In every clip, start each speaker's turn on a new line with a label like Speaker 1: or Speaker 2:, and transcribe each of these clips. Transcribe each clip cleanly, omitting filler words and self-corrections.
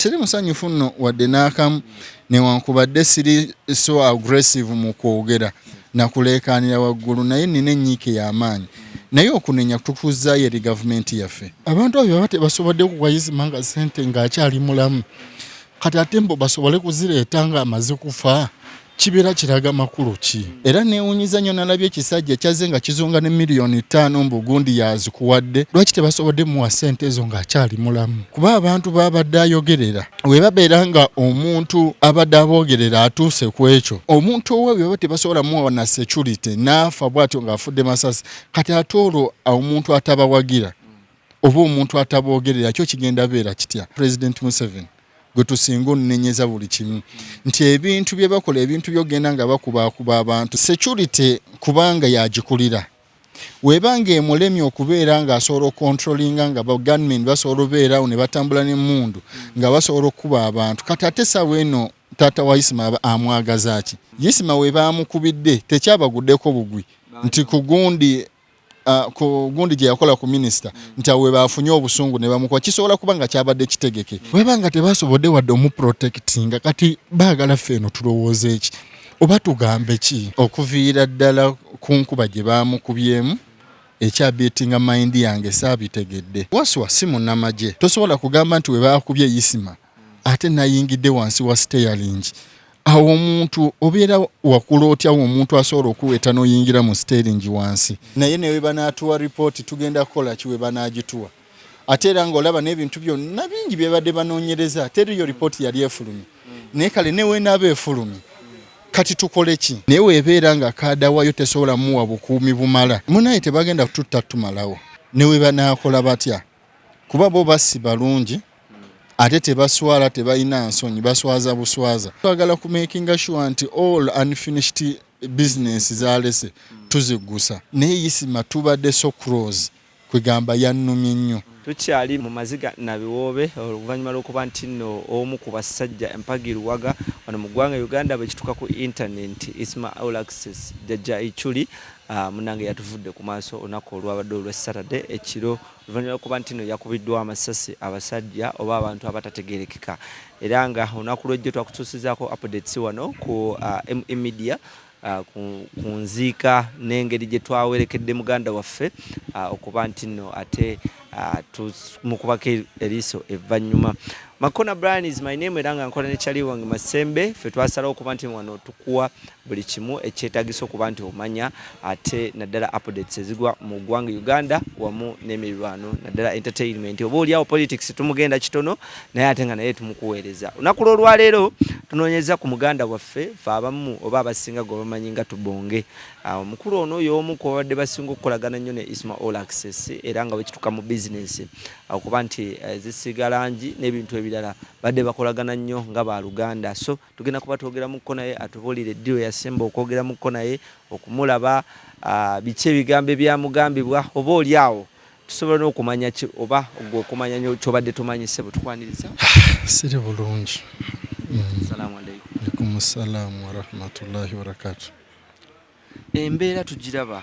Speaker 1: siri musanyufu nno wadde n'akamu newankubadde siri so aggressive mu kwogera nakuleekaanira waggulu naye nina ennyiike y'amaanyi naye okunenya tukuzaayo eri gavumenti yaffe abantu abo baba tebasobodde kuwa Isma nga ssente ng'akyali mulamu kati ate mbo basobole kuzireeta nga amaze kufa kibeera kiraga makulu ki era neewunyiza nnyo nalabye ekisajja kyazze nga kizunga ne miliyoni 5 mbu gundi yazikuwadde lwaki tebasobodde muwa ssente ezo ng'akyali mulamu kuba abantu babadde ayogerera we babeera nga omuntu abadde aboogerera atuuse ku ekyo omuntu owe bwe tebasobola muwa na security n'afa bw'atyo ng'afudde masasi kati ate olwo omuntu atabawagira oba omuntu ataboogerera kyo kigenda beera kitya President Museveni gwe tusinga onnenyeza buli kimu nti ebintu bye bakola ebintu byogenda nga bakubakuba abantu security kubanga yagikulira webanga emulemye okubeera nga asobola controllinga nga ba gunmen basobola obeerawo ne batambula n'emmundu nga basobola okuba abantu kati ate sawa eno taata wa Isma amwagaza ki Isma we baamukubidde tekyabaguddeko bugwi nti ku gundi gye yakola ku minisita nti awe bafunye obusungu ne bamukuba kisobola kuba nga kyabadde kitegeke webanga tebasobodde wadde omuprotectinga kati baagala ffeeno tulowooza eki oba tugambe ki okuviira ddala ku nkuba gye baamukubyemu ekyabiitinga mayindi yange saabitegedde waswa si munnamagye tosobola kugamba nti we baakubye Isma ate nayingidde wansi wa steering awo omuntu obeera wakula otyawo omuntu asobola okuweta n'oyingira mu steering wansi naye ne we banaatuwa ripooti tugenda kukola ki we banaagituwa ate era ng'olaba n'ebintu byonna bingi bye badde banoonyereza teriyo ripooti yali efulumye naye kale ne we naaba efulumye kati tukole ki naye weebeera nga kaadawayo tesobola muwa bukuumi bumala munaye tebagenda kututta tumalawo ne we banaakola batya kuba bo basi balungi ate tebaswala tebalina nsonyi baswaza buswaza twagala ku making sure nti all unfinished business zalese tuzigusa naye Isma tubadde so close kwegamba yannumye nnyo
Speaker 2: tukyali mu maziga nabiwoobe oluvannyuma lw'okuba nti nno omu ku basajja empagiruwaga wano mu ggwanga Uganda bwe kituuka ku internet Isma Olaxes Abotodde munange yatuvudde ku maaso olunaku olwabadde olw'Saturday ekiro oluvannyuma lw'okuba nti nno yakubiddwa amasasi abasajja oba abantu abatategeerekeka era nga olunaku lw'ejjo twakutuusizaako updates wano ku media ku nziika n'engeri gye twawerekedde muganda waffe okuba nti nno ate mukubako eriiso evvannyuma. Makona Brian is my name era nga nkola ne Charlie wange Masembe ffe twasalawo okuba nti wano tukuwa buli kimu ekyetaagisa okuba nti omanya ate naddala updates ezigwa mu ggwanga Uganda wamu n'emirwano naddala entertainment oba oliawo politics tumugenda kitono naye ate nga naye tumukuweereza olunaku lw'olwaleero tunoonyeza ku muganda waffe fe abamu oba abasinga gwe bamanyi nga tubonge omukulu ono y'omu ku babadde basinga okukolagana nnyo ne Isma Olaxes era nga bwe kituuka mu business okuba nti zisiga langi n'ebintu ebirala badde bakolagana nnyo nga ba Luganda so tugenda kuba twogera mu kko naye atubuulire eddiyo yasemba okwogera mu kko naye okumulaba biki ebigambo ebyamugambibwa oba oliawo tusobola n'okumanya ki oba ogwe okumanya nnyo kyobadde tumanyise bwe tukwaniriza
Speaker 1: siri bulungi.
Speaker 2: Assalamu alaikum.
Speaker 1: Alaikum assalamu wa rahmatullahi wa barakatuh.
Speaker 2: Embeera tugiraba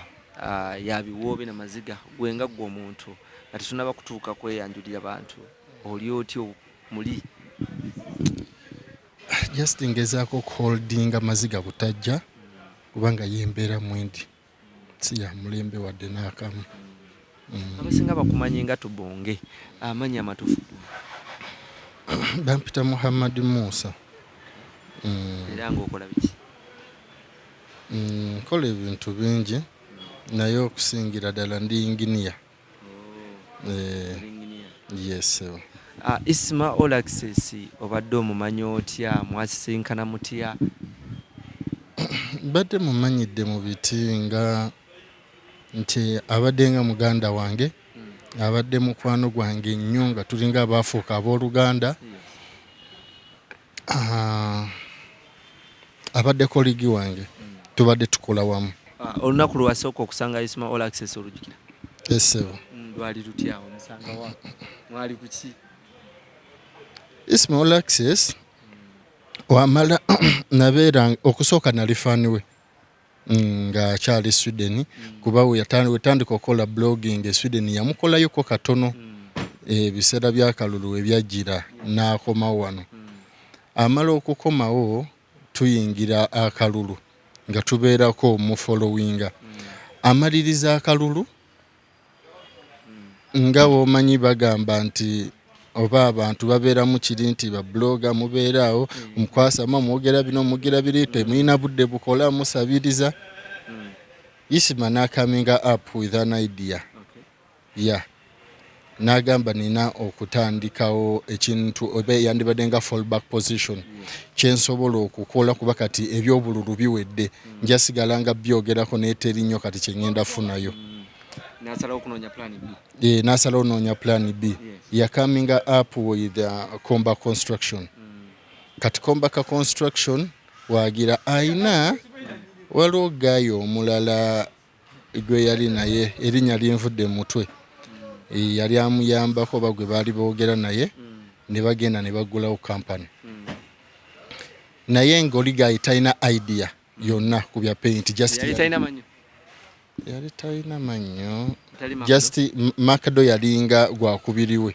Speaker 2: ya biwoobe na maziga gwenga gwe omuntu nga tetunaba kutuuka kweyanjulira bantu oli otyo muli
Speaker 1: just ngezaako holdinga maziga butajja kubanga yembeera mwendi si ya mulembe wadde n'akamu.
Speaker 2: Abasinga bakumanyi nga tubonge amanyi amatufu
Speaker 1: bampita Muhammad Musa.
Speaker 2: Era ng'okola biki?
Speaker 1: Nkola ebintu bingi naye okusingira ddala ndi inginiya. Yes.
Speaker 2: Isma Olaxes obadde omumanyi otya mwasisinkana mutya?
Speaker 1: Badde mumanyidde mu biti nga nti abadde nga muganda wange abadde mukwano gwange nnyo nga tulinga abaafuuka ab'Oluganda abadde koligi wange tubadde tukola wamu.
Speaker 2: Olunaku lwasooka okusanga Isma Olaxes olujjukira?
Speaker 1: Esebo
Speaker 2: lwali lutyawo musanga wa mwali kuki?
Speaker 1: Isma Olaxes wamala nabeera okusooka nali faaniwe nga akyali Sweden kuba wetandika okukola blogging e Sweden yamukolayoko katono ebiseera byakalulu ebyajjira n'akomawo wano. Amala okukomawo tuyingira akalulu nga tubeerako mu followinga. Amaliriza akalulu nga bw'omanyi bagamba nti oba abantu babeera mu kiri nti babloga mubeeraawo mukwasama mwogera bino mugira biri temulina budde bukola musabiriza. Isma n'akaminga up with an idea. Yeah. N'agamba nina okutandikawo ekintu oba yandibadde nga fallback position kyensobola okukola kuba kati ebyobululu biwedde njasigala nga byogerako n'eterinnyo kati kyengenda funayo.
Speaker 2: Nasalawo kunoonya plan B.
Speaker 1: Nasalawo noonya plan B. Ya coming up with Comba Construction. Kati Comba Construction wagira aina waliwo gayo omulala gwe yali naye erinnya linvudde mu mutwe. Yali amuyambako bagwe baali boogera naye ne bagenda ne bagulawo company. Naye ng'oli gayi talina idea yonna ku bya paint.
Speaker 2: Yali talina manyo.
Speaker 1: Yali talina manyo. Just Makdo yalinga gwakubiriwe.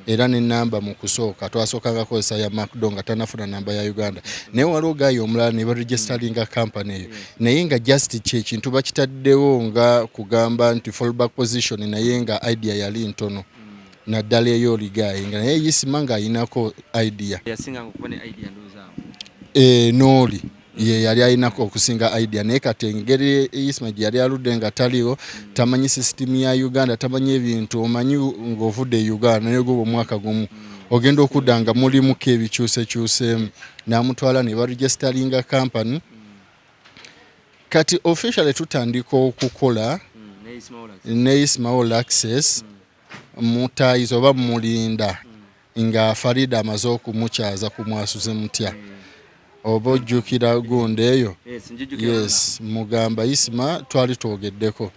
Speaker 1: Era n'ennamba mu kusooka twasookanga kozesa ya Makdo nga tanafuna namba ya Uganda. Naye waliwo gayi omulala ne baregisteringa company eyo. Naye nga just kyekintu bakitaddewo nga kugamba nti fallback position naye nga idea yali ntono. Naddala eyo oli gayi nga naye Isma nga ayinako idea.
Speaker 2: Yasinga okubona idea ndozaawo.
Speaker 1: Nooli. Ye yali ayinako okusinga idea naye kati engeri Isma gye yali aludde nga taliwo tamanyi system ya Uganda tamanyi ebintu omanyi ng'ovudde Uganda naye gwo omwaka gumu ogenda okudda nga mulimuko ebikyusekyuseemu n'amutwala ne baregisteringa company. Kati officially tutandika okukola ne Isma Olaxes mutayizo oba mulinda nga Farida amaze okumukyaza kumwasuze mutya. Oba ojjukira gundi eyo. Yes, mugamba Isma twali twogeddeko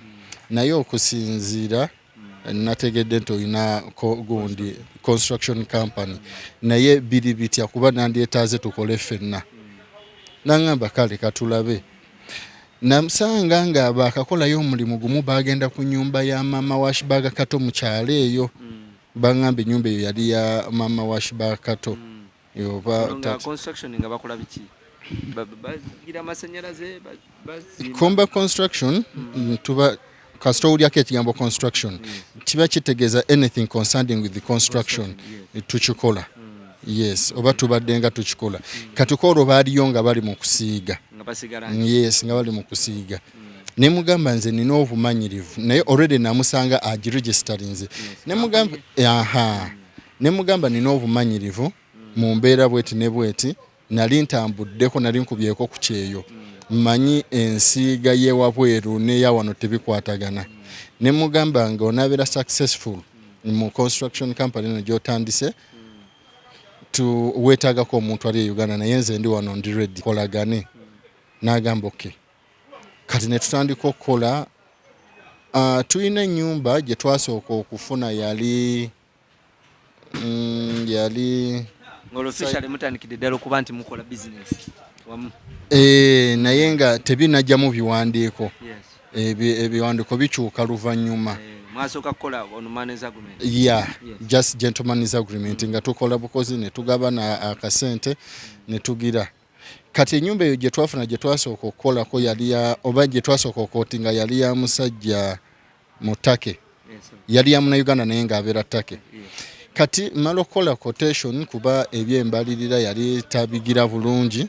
Speaker 1: naye okusinziira nategedde nti olina gundi construction company naye biri bitya kuba nandyetaaze tukole ffenna. Nangamba kale katulabe. Namusanga nga bakakolayo omulimu gumu bagenda ku nnyumba ya mama wa Shibaga Kato mu kyalo eyo. Bangamba ennyumba eyo yali ya mama wa Shibaga Kato.
Speaker 2: Construction nga bakola biki? Bagira amasannyalaze
Speaker 1: Comba Construction tuba kasito ulyako ekigambo construction kiba kitegeeza anything concerning with the construction tukikola. Yes, oba tubadde nga tukikola. Katukoolo baaliyo nga bali mu kusiiga. Yes, nga bali mu kusiiga. Ne mugamba nze nina obumanyirivu naye already namusanga agiregisterinze. Ne mugamba nina obumanyirivu mu mbeera bweti ne bweti nali ntambuddeko nali nkubyeko ku kyeyo. Mmanyi ensiiga y'ewabweru n'eya wano tebikwatagana. Ne mugamba nga onabeera successful mu construction company no gy'otandise weetaagako omuntu ali e Uganda naye nze ndi wano ndi ready kolagane. N'agamba okay. Kati ne tutandika okukola. Tulina ennyumba gye twasooka okufuna yali
Speaker 2: officially mutandikidde ddala okuba nti mukola business wamu.
Speaker 1: Naye nga tebinajjamu biwandiiko. Ebiwandiiko bikyuka luvannyuma.
Speaker 2: Mwasooka kukola on man's agreement.
Speaker 1: Yeah, just gentleman's agreement nga tukola bukozi ne tugabana akasente ne tugira. Kati ennyumba eyo gye twafuna gye twasooka okukolako yali oba gye twasooka okootinga yali ya musajja mu Take. Yali ya Munnayuganda naye ng'abeera Take. Kati malo kola quotation kuba ebyembalirira yali tabigira bulungi.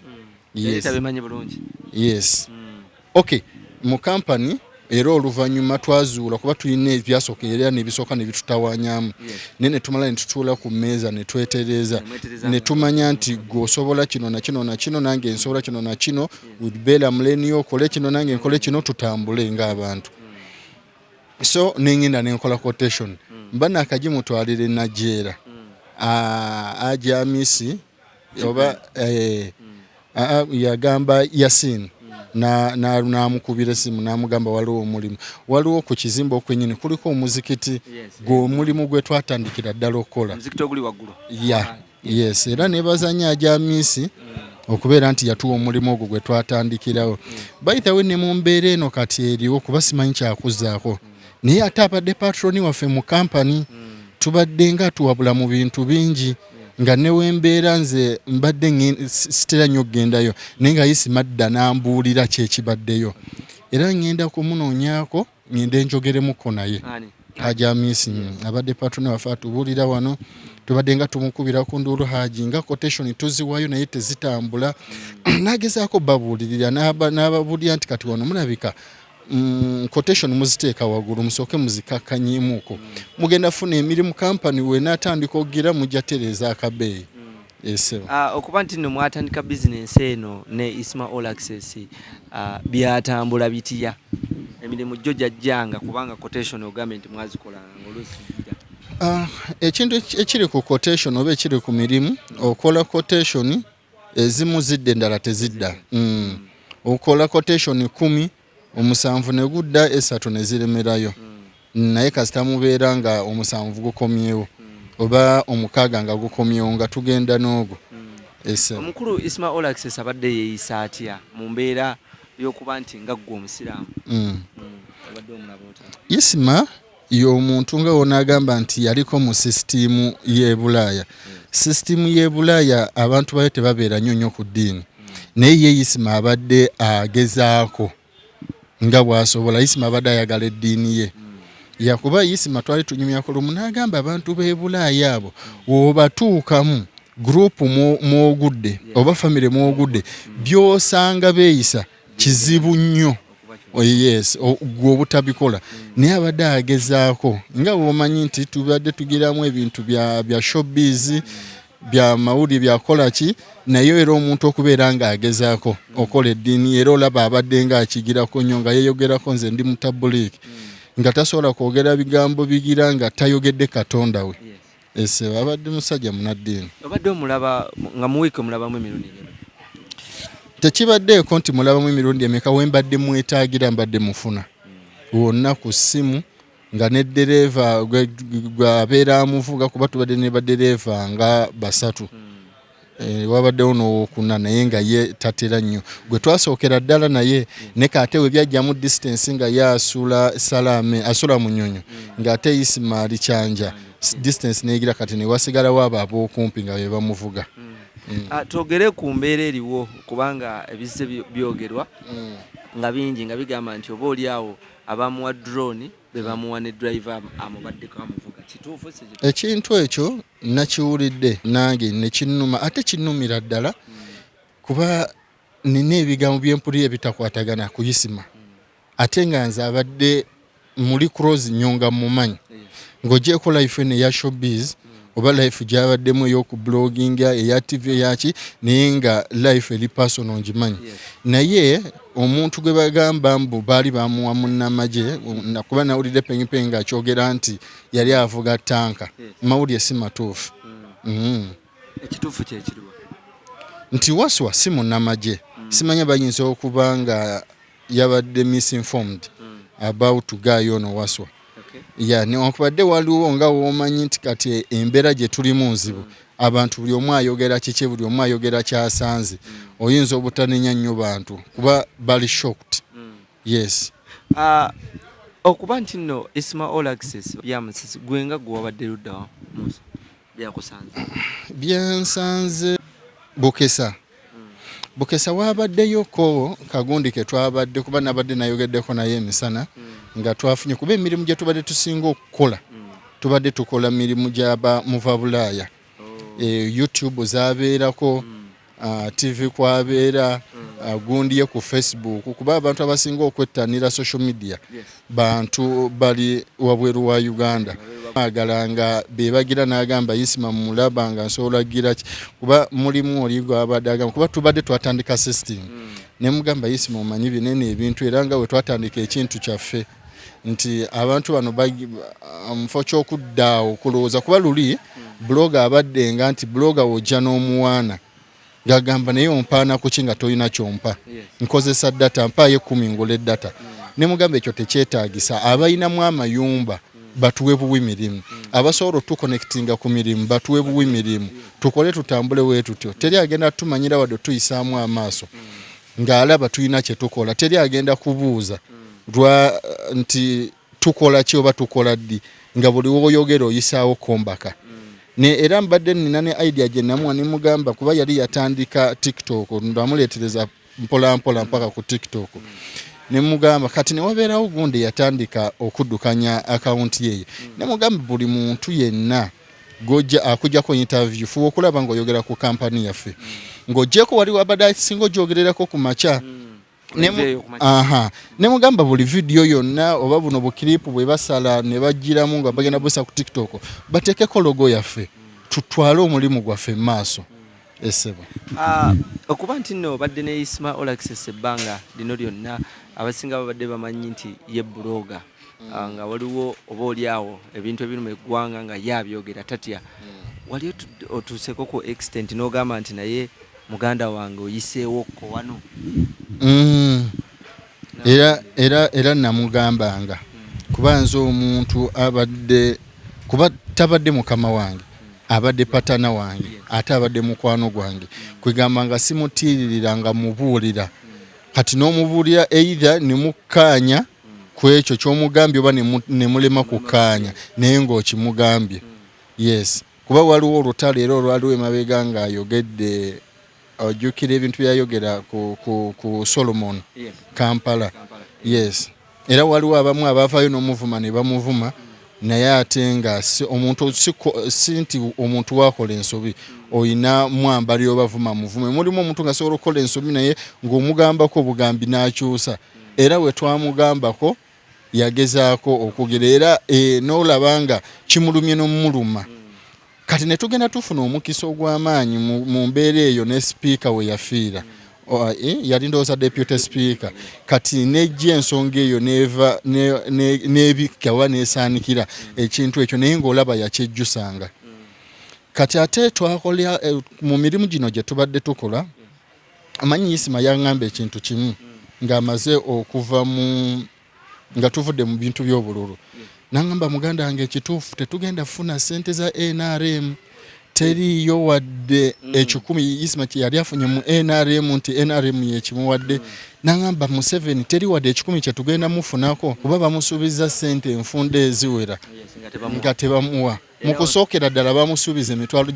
Speaker 2: Yes. Tabimanyi bulungi.
Speaker 1: Yes. Okay, mu company era oluvannyuma twazuula kuba tulina ebyasooka era n'ebisooka ne bitutawanyamu. Ne tumala ne tutuula ku mmeeza ne twetereeza ne tumanya nti gwosobola kino na kino na kino nange nsobola kino na kino we'd muleniyo okole kino nange nkole kino tutambule ng'abantu. So nengenda nenkola quotation. Mbana akagimutwalire Nigeria. Ajamisi oba yagamba Yasin na mukubira simu namugamba waliwo omulimu. Waliwo ku kizimba okwenyini kuliko omuzikiti gwo mulimu gwe twatandikira ddala okukola.
Speaker 2: Omuzikiti oguli waggulu.
Speaker 1: Yes, era nebazanya ajamisi okubeera nti yatuwa omulimu ogwo gwe twatandikirawo. By the way ne mu mbeera eno kati eriwo kuba simanyi kyakuzaako. Naye ate abadde patroni waffe mu company tubadde nga tuwabula mu bintu bingi nga newembeera nze mbadde sitera nnyo okgendayo naye nga Isma adda n'ambuulira kyekibaddeyo era ngenda kumunoonyaako ngende njogeremuko naye Haji Amisi abadde patron waffe atubuulira wano tubadde nga tumukubira ku nduulu Haji nga quotation tuziwayo naye tezitambula nagezaako babuulirira n'ababuulira nti kati wano mulabika quotation muziteeka waggulu musooke muzikakkanyimuuko mugenda funa emirimu kampani we n'atandika okugira mujja tereeza akabeeyi
Speaker 2: okuba nti nno mwatandika bizinensi eno ne Isma Olaxes byatambula bitya emirimu jjo jajjanga kubanga quotation ogambye nti mwazikolanga ng'oluusi
Speaker 1: ekintu ekiri ku quotation oba ekiri ku mirimu okola quotation ezimu zidda endala tezidda okola quotation 10 omusanvu ne gudda esatu ne ziremerayo naye kasita mubeera nga omusanvu gukomyewo oba omukaaga nga gukomyewo nga tugenda n'ogwo
Speaker 2: omukulu Isma Olaxes abadde yeeyisa atya mu mbeera y'okuba nti nga ggwe omusiraamu abadde omulaba otya
Speaker 1: Isma y'omuntu nga wonaagamba nti yaliko mu sisitimu y'e Bulaaya sisitimu y'e Bulaaya abantu bayo tebabeera nnyo ku ddiini naye ye Isma abadde agezaako nga bwasobola Isma abadde ayagala eddiini ye yakuba Isma twali tunyumya ku lumu n'agamba abantu b'e Bulaaya abo wobatuukamu gurupu mwogudde oba famire mwogudde byosanga beeyisa kizibu nnyo yes gwe obutabikola naye abadde agezaako nga womanyi nti tubadde tugiramu ebintu bya showbiz bya mawuli byakola ki naye era omuntu okubeera nga agezaako okola eddiini era olaba abadde nga akigirako nnyo nga yeeyogerako nze ndi mutabuliki nga tasobola kwogera bigambo bigira nga tayogedde Katonda we ese abadde musajja munaddiini
Speaker 2: obadde omulaba nga mu wiiki omulabamu emirundi
Speaker 1: tekibaddeeko nti mulabamu emirundi emeka we mbadde mwetaagira mbadde mufuna wonna ku ssimu nga neddereeva gwabeera amuvuga kuba tubadde ne baddereeva nga basatu wabaddewo n'owokuna naye nga ye tatera nnyo gwe twasookera ddala naye ne kate we byajjamu distance nga ye asula mu nnyonyo ng'ate Isma ali Kyanja distance neegira kati ne wasigalawo abo ab'okumpi nga be bamuvuga
Speaker 2: twogere ku mbeera eriwo kubanga ebizze byogerwa nga bingi nga bigamba nti oba oli awo abamuwa drone be bamuwa ne driver amubaddeko amuvuga kituufu
Speaker 1: ekintu ekyo nakiwulidde nange ne kinnuma ate kinnumira ddala kuba nina ebigambo by'empulira ebitakwatagana ku Isma ate nga nze abadde muli cross nyonga mumanyi ng'ogyeko life eno eya showbiz oba life gyabaddemu ey'okublogging eya TV eyaki naye nga life eri personal ngimanyi naye omuntu gwe bagamba mbu baali bamuwa munnamagye kuba nawulidde pengipengi ng'akyogera nti yali avuga tanka mawulire si matuufu
Speaker 2: ekituufu kyekiriwa
Speaker 1: nti Waswa si munnamagye simanya bayinza okuba nga yabadde misinformed about guy ono Waswa newankubadde waliwo nga womanyi nti kati embeera gye tulimu nzibu abantu buli omu ayogera kiki buli omu ayogera kyasanze oyinza obutanenya nnyo bantu kuba bali shocked yes
Speaker 2: okuba nti nno Isma Olaxes Ebyaama gwenga gwe wabadde luddawa
Speaker 1: byansanze Bukesa wabaddeyoko kagundi ke twabadde kuba nabadde nayogeddeko naye emisana nga twafunye kuba emirimu gye tubadde tusinga okukola tubadde tukola mirimu gyaba muva Bulaaya YouTube zabeerako TV kwabeera gundi ye ku Facebook kuba abantu abasinga okwettanira social media bantu bali wabweru wa Uganda agalanga bebagira n'agamba Isma mulaba nga nsobola gira kuba mulimu oli gwabadde agamba kuba tubadde twatandika system ne mugamba Isma omanyi binene ebintu era nga we twatandika ekintu kyaffe nti abantu bano mufo ky'okuddaawo okulowooza kuba luli blogger abadde nga nti blogger wojja n'omuwaana gagamba naye ompaana kuki nga tolina kyompa nkozesa data mpaayo 10 ngole data ne mugamba ekyo tekyetaagisa abayinamu amayumba batuwe buwi mirimu abasobola tuconnectinga ku mirimu batuwe buwi mirimu tukole tutambule we tutyo teri agenda tumanyira wadde tuyisaamu amaaso ng'alaba tulina kye tukola teri agenda kubuuza nti tukola ki oba tukola ddi nga buli woyogera oyisaawo kombaka ne era mbadde nina ne idea gye namuwa ne mugamba kuba yali yatandika TikTok ndamuleetereza mpola mpaka ku TikTok ne mugamba kati ne wabeerawo gundi yatandika okuddukanya account ye ne mugamba buli muntu yenna goja akujjako interview fuba okulaba ng'oyogera ku kampani yaffe ng'ojjeko wali wabadde singa ogyogererako ku maca ne mugamba buli video yonna oba buno bukiripu bwe basala ne bagiramu nga bagenda busa ku TikTok bateekeko logo yaffe tutwale omulimu gwaffe mu maaso esebo
Speaker 2: okuba nti nno badde ne Isma Olaxes ebbanga lino lyonna abasinga babadde bamanyi nti ye bloga nga waliwo oba oliawo ebintu ebiruma eggwanga nga yabyogera tatya wali otuuseko ku extent n'ogamba nti naye muganda wange oyiseewokko wano era namugambanga kuba nze omuntu abadde kuba tabadde mukama wange abadde patana wange ate abadde mukwano gwange kwegamba nga simutiiririra mubuulira kati n'omubuulira either nemukkaanya ku ekyo ky'omugambye oba ne mulema kukkaanya naye ng'okimugambye yes kuba waliwo olutalo era olwaliwo emabega ng'ayogedde ojjukira ebintu byayogera ku Solomon Kampala yes era waliwo abamu abavaayo n'omuvuma ne bamuvuma naye ate nga omuntu si nti omuntu wakola ensobi oyina mwambali obavuma muvume mulimu omuntu nga asobola okukola ensobi naye ng'omugambako obugambi n'akyusa era we twamugambako yagezaako okugera era n'olaba nga kimulumye n'omuluma kati ne tugenda tufuna omukisa ogw'amaanyi mu mbeera eyo ne speaker we yafiira yali ndowooza deputy speaker kati nejja ensonga eyo neva n'ebikka oba n'esaanikira ekintu ekyo naye ng'olaba yakyejjusanga kati ate twakola mu mirimu gino gye tubadde tukola amanyi Isma yaŋŋamba ekintu kimu ng'amaze okuva nga tuvudde mu bintu by'obululu nangamba muganda wange ekituufu tetugenda kufuna ssente za NRM teriyo wadde ekikumi Isma kye yali afunye mu NRM nti NRM yekimuwadde nangamba mu 7 teri wadde ekikumi kye tugenda mufunako kuba bamusuubiza ssente enfunda eziwera nga tebamuwa mu kusookera ddala bamusuubiza emitwalo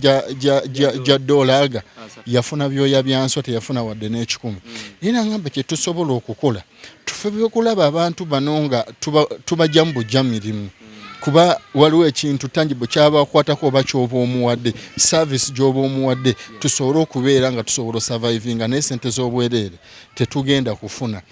Speaker 2: gya dola aga yafuna byoya byanswa teyafuna wadde n'ekikumi era nangamba kye tusobola okukola tufe byokulaba abantu bano nga tubajja mu bujja mirimu kuba waliwo ekintu tangible kyabakwatako oba ky'oba omuwadde service gy'oba omuwadde tusobole okubeera nga tusobola survivinga naye ssente z'obwereere tetugenda kufuna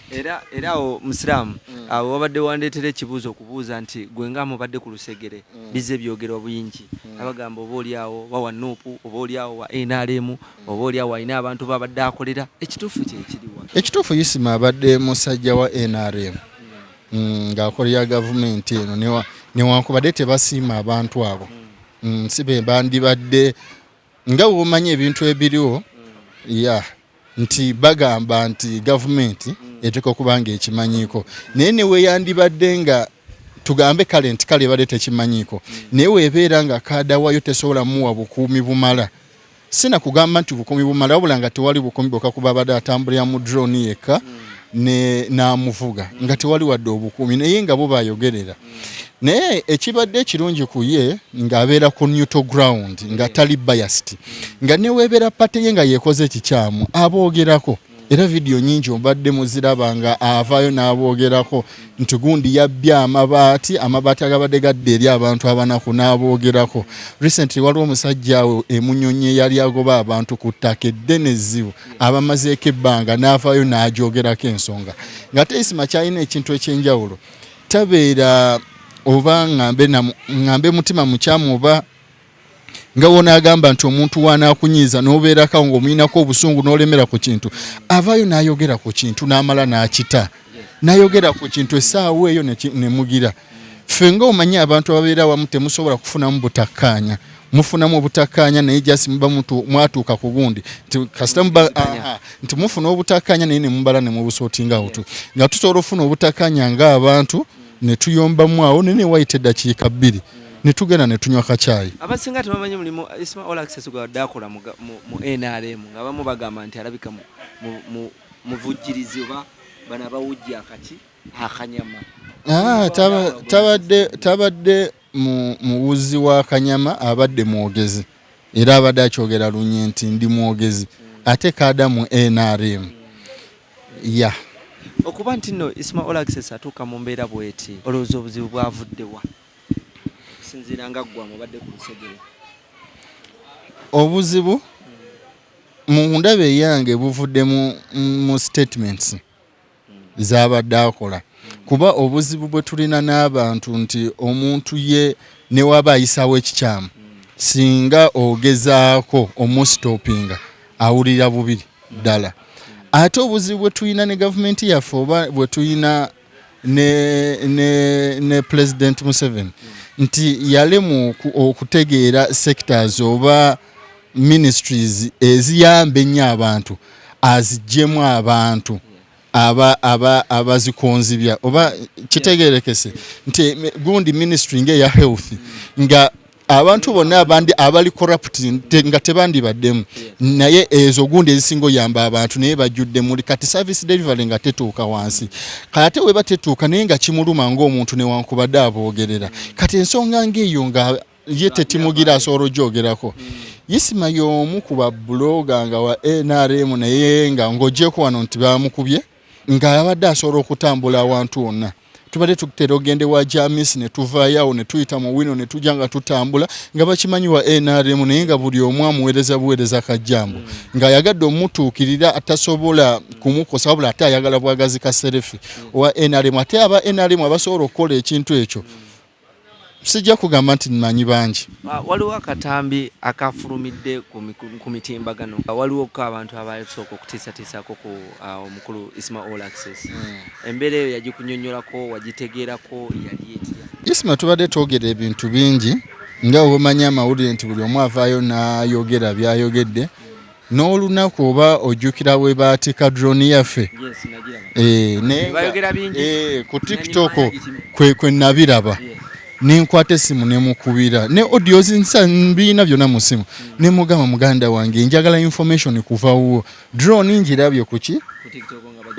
Speaker 2: era awo musiraamu awo wabadde wandeetera ekibuuzo okubuuza nti gwe nga mubadde ku lusegere bize ebyogerwa buyingi abagamba oba oliawo bawa nuupu oba oliawo wa NRM oba oliawo alina abantu babadde akolera ekituufu kyekiriwa
Speaker 1: ekituufu Isma abadde musajja wa NRM ng'akolera gavumenti eno newankubadde tebasiima abantu abo si be bandibadde nga womanyi ebintu ebiriwo nti bagamba nti gavumenti eteeka okuba nga ekimanyiiko naye neweyandibadde nga tugambe kale nti kale badde tekimanyiiko naye weebeera nga kaada wayo tesobola muwa bukuumi bumala sina kugamba nti bukuumi bumala wabula nga tewali bukuumi bwokka kuba badde atambulira mu drone yekka n'amuvuga nga tewali wadde obukuumi naye nga bo bayogerera naye ekibadde ekirungi ku ye ng'abeera ku neutral ground nga tali biased nga neweebeera pate ye nga yeekoze ekikyamu aboogerako era vidiyo nyingi obadde muziraba nga avaayo n'aboogerako nti gundi yabbya amabaati agabadde gadde eri abantu abanaku n'aboogerako recently waliwo omusajja awo emunyonyi yali agoba abantu ku ttaka eddene ezzibu abamazeeko ebbanga n'avaayo n'agyogerako ensonga nga te Isma kyalina ekintu ekyenjawulo tabeera oba ngambe mutima mukyamu oba nga wona agamba nti omuntu wanaakunyiiza n'obeerako ng'omuyinako obusungu n'olemera ku kintu avaayo n'ayogera ku kintu n'amala n'akita n'ayogera ku kintu essaawa eyo ne mugira ffe ng'omanyi abantu ababeera awamu temusobola kufunamu butakkaanya mufunamu obutakkaanya naye jasi muba mwatuuka ku gundi nti mufuna obutakkaanya naye ne mubala ne mubusootingawo tu nga tusobola okufuna obutakkaanya ng'abantu ne tuyombamu awo ne wayita eddakiika 2 ne tugenda ne tunywa kacaayi
Speaker 2: abasinga tebamanyi mulimu Isma Olaxes gwadde akola mu NRM nga bamu bagamba nti alabika muvujjirizi oba bano abawujja akanyama
Speaker 1: muwuzi wa kanyama abadde mwogezi era abadde akyogera lunye nti ndi mwogezi ate kaada mu NRM ya
Speaker 2: okuba nti nno Isma Olaxes atuuka mu mbeera bweti olowooza obuzibu bwavuddewa okusinziira nga ggwe amubadde ku lusegere
Speaker 1: obuzibu mu ndabe yange buvudde mu statements zabadde akola kuba obuzibu bwe tulina n'abantu nti omuntu ye ne waba ayisawo ekikyamu singa ogezaako omusitopinga awulira bubiri ddala ate obuzibu bwe tulina ne gavumenti yaffe oba bwe tulina ne President Museveni nti yalemu okutegeera sectors oba ministries eziyamba ennyo abantu aziggyemu abantu abazikonzibya oba kitegeerekese nti gundi ministry ng'eya health nga abantu bonna abali corrupt nga tebandibaddemu naye ezo gundi ezisinga oyamba abantu naye bajjudde muli kati service delivery nga tetuuka wansi kati weba tetuuka naye nga kimuluma ng'omuntu newankubadde aboogerera kati ensonga ng'eyo nga ye tetimugira asobola ogyogerako Isma y'omu ku babloga nga wa NRM naye nga ng'ogyeko wano nti bamukubye nga abadde asobola okutambula awantu wonna tubadde tukutera ogende wa jamisi ne tuvaayo ne tuyita mu wino ne tujja nga tutambula nga bakimanyi wa NRM naye nga buli omu amuweereza buweereza kajjambo nga yagadde omutuukirira atasobola kumukosa wabula ate ayagala bwagazi ka serefi owa NRM ate aba NRM abasobola okukola ekintu ekyo sijja kugamba nti mmanyi bangi
Speaker 2: waliwo akatambi akafulumidde ku mitimbagano waliwo ko abantu abaasooka okutiisatiisako ku omukulu Isma Olaxes embeera eyo yagikunyonnyolako wagitegeerako yali etya
Speaker 1: Isma tubadde twogera ebintu bingi nga obumanyi amawulire nti buli omu avaayo n'ayogera byayogedde n'olunaku oba ojjukira we baatika drone yaffe ku TikTok kwe nabiraba nenkwata essimu nemukubira ne audios mbina byonna mu ssimu nemugamba muganda wange njagala information kuvawo drone njirabye kuki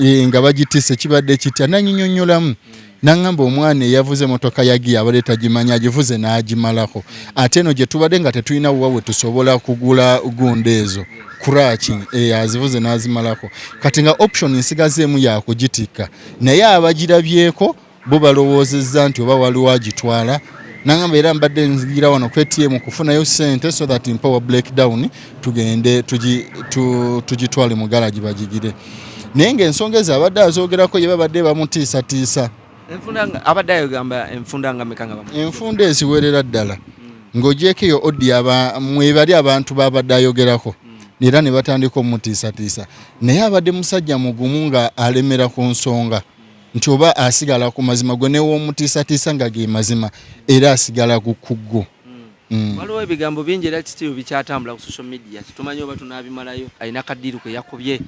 Speaker 1: nga bagitise kibadde kitya nanyinyonnyolamu nangamba omwana eyavuze motoka yagiye abadde tagimanya agivuze n'agimalako ate eno gye tubadde nga tetulina wawe tusobola kugula gundi ezo kuraki azivuze n'azimalako kati nga option nsigazeemu yakugitikka naye abagirabyeko bo balowoozezza nti oba waliwo agitwala nangamba era mbadde nzigira wano ku ATM kufunayo ssente so that empower breakdown tugende tugitwale mu garage bagigire naye ng'ensonga ezo abadde azoogerako ye babadde bamutiisatiisa
Speaker 2: abadde ayogamba enfunda nga meka nga
Speaker 1: enfunda eziwerera ddala ng'ogyeko eyo odi mwebali abantu babadde ayogerako era ne batandika omutiisatiisa naye abadde musajja mugumu nga alemera ku nsonga nti oba asigala ku mazima gwe new'omutiisatiisa nga ge mazima era asigala kuggo
Speaker 2: waliwo ebigambo bingi era kityo bikyatambula ku social media tumanyi oba tunaabimalayo alina kaddiru ke yakubye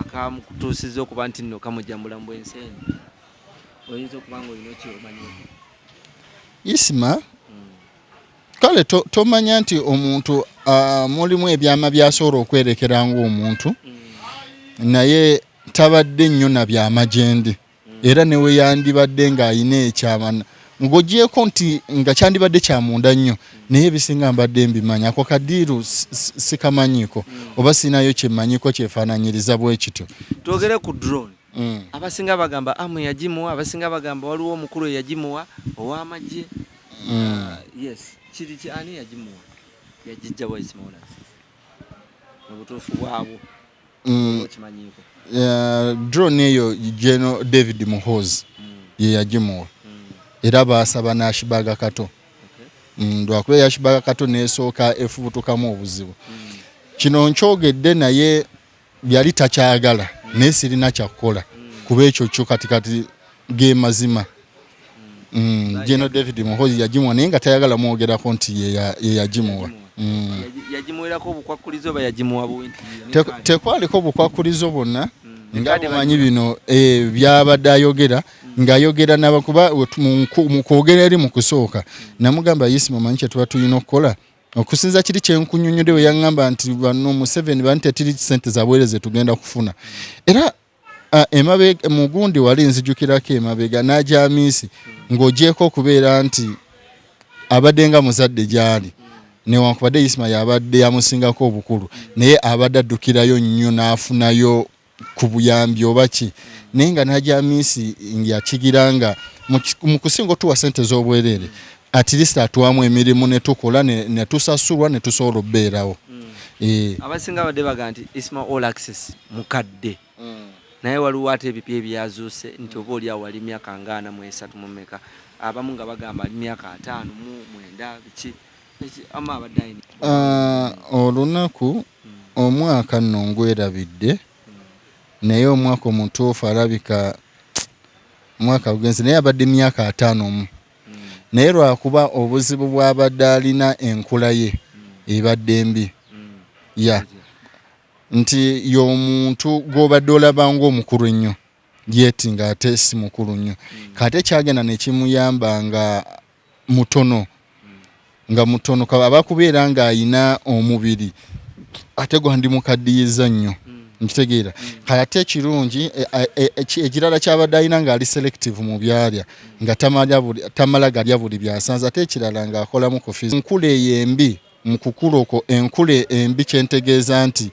Speaker 2: akamukutuusizza okuba nti nno kamujjambula mu bwenseeni oyinza okuba nga olina kyomanyeko
Speaker 1: Isma kale tomanya nti omuntu mulimu ebyama byasobola okwerekera ng'omuntu naye tabadde nnyo na byamajendi era newe yandibadde ng'ayina ekyama ng'ogyeko nti nga kyandibadde kyamunda nnyo naye ebisinga mbadde mbimanya ako kadiiru sikamanyiko oba sinayo kyemmanyiko kyefaananyiriza bwe kityo
Speaker 2: twogere ku drone abasinga bagamba amwe yagimuwa abasinga bagamba waliwo omukulu eyagimuwa ow'amagye yes kiri ani yagimuwa yagijja wa Isma Olaxes mu butuufu bwabo okimanyiko
Speaker 1: drone eyo General David Muhoozi ye yagimuwa era baasaba n'ashibaga kato lwakuba yashibaga kato neesooka efubutukamu obuzibu kino nkyogedde naye yali takyagala naye sirina kyakukola kuba ekyo kyo katikati ge mazima General David Muhoozi yagimuwa naye nga tayagala mwogerako nti ye yagimuwa
Speaker 2: yagimuwerako obukwakulizo oba yagimuwa buwinti
Speaker 1: tekwaliko bukwakulizo bwonna nga bamanyi bino byabadde ayogera ng'ayogera nabakuba mu kwogera eri mu kusooka namugamba Isma omanyi kye tuba tulina okukola okusinza kiri kyenkunyonnyodde we yaŋŋamba nti bano Museveni bani tetiri ssente zabuweereze tugenda kufuna era mugundi wali nzijukirako emabega n'ajamisi ng'ogyeko okubeera nti abadde nga muzadde gyali newankubadde Isma yabadde yamusingako obukulu naye abadde addukirayo nnyo n'afunayo ku buyambi oba ki naye nga najamisi yakigira nga mu kusinga otuwa ssente z'obwereere at least atuwamu emirimu ne tukola ne tusasulwa ne tusobola obbeerawo.
Speaker 2: Abasinga badde baga nti Isma Olaxes mukadde naye waliwo ate ebipya ebyazuuse nti oba oli awo wali myaka nga 43 mu mmeka abamu nga bagamba ali myaka 5 mu 9 biki ama abadde ayina
Speaker 1: olunaku omwaka nno ngwerabidde naye omwaka omutuufu alabika omwaka gugenze naye abadde myaka 5 naye lwakuba obuzibu bw'abadde alina enkula ye ebadde mbi nti y'omuntu gw'obadde olaba ng'omukulu ennyo yeti ng'ate si mukulu nnyo kate kyagenda ne kimuyamba nga mutono aba kubeera ng'ayina omubiri ate gwandi mukaddiyiza nnyo nkitegeera kate kirungi ekirala kyabadde alina ng'ali selective mu byalya nga tamala galya buli byasanze ate ekirala ng'akolamu kofizi enkula eyo embi mu kukula okwo enkula embi kyentegeeza nti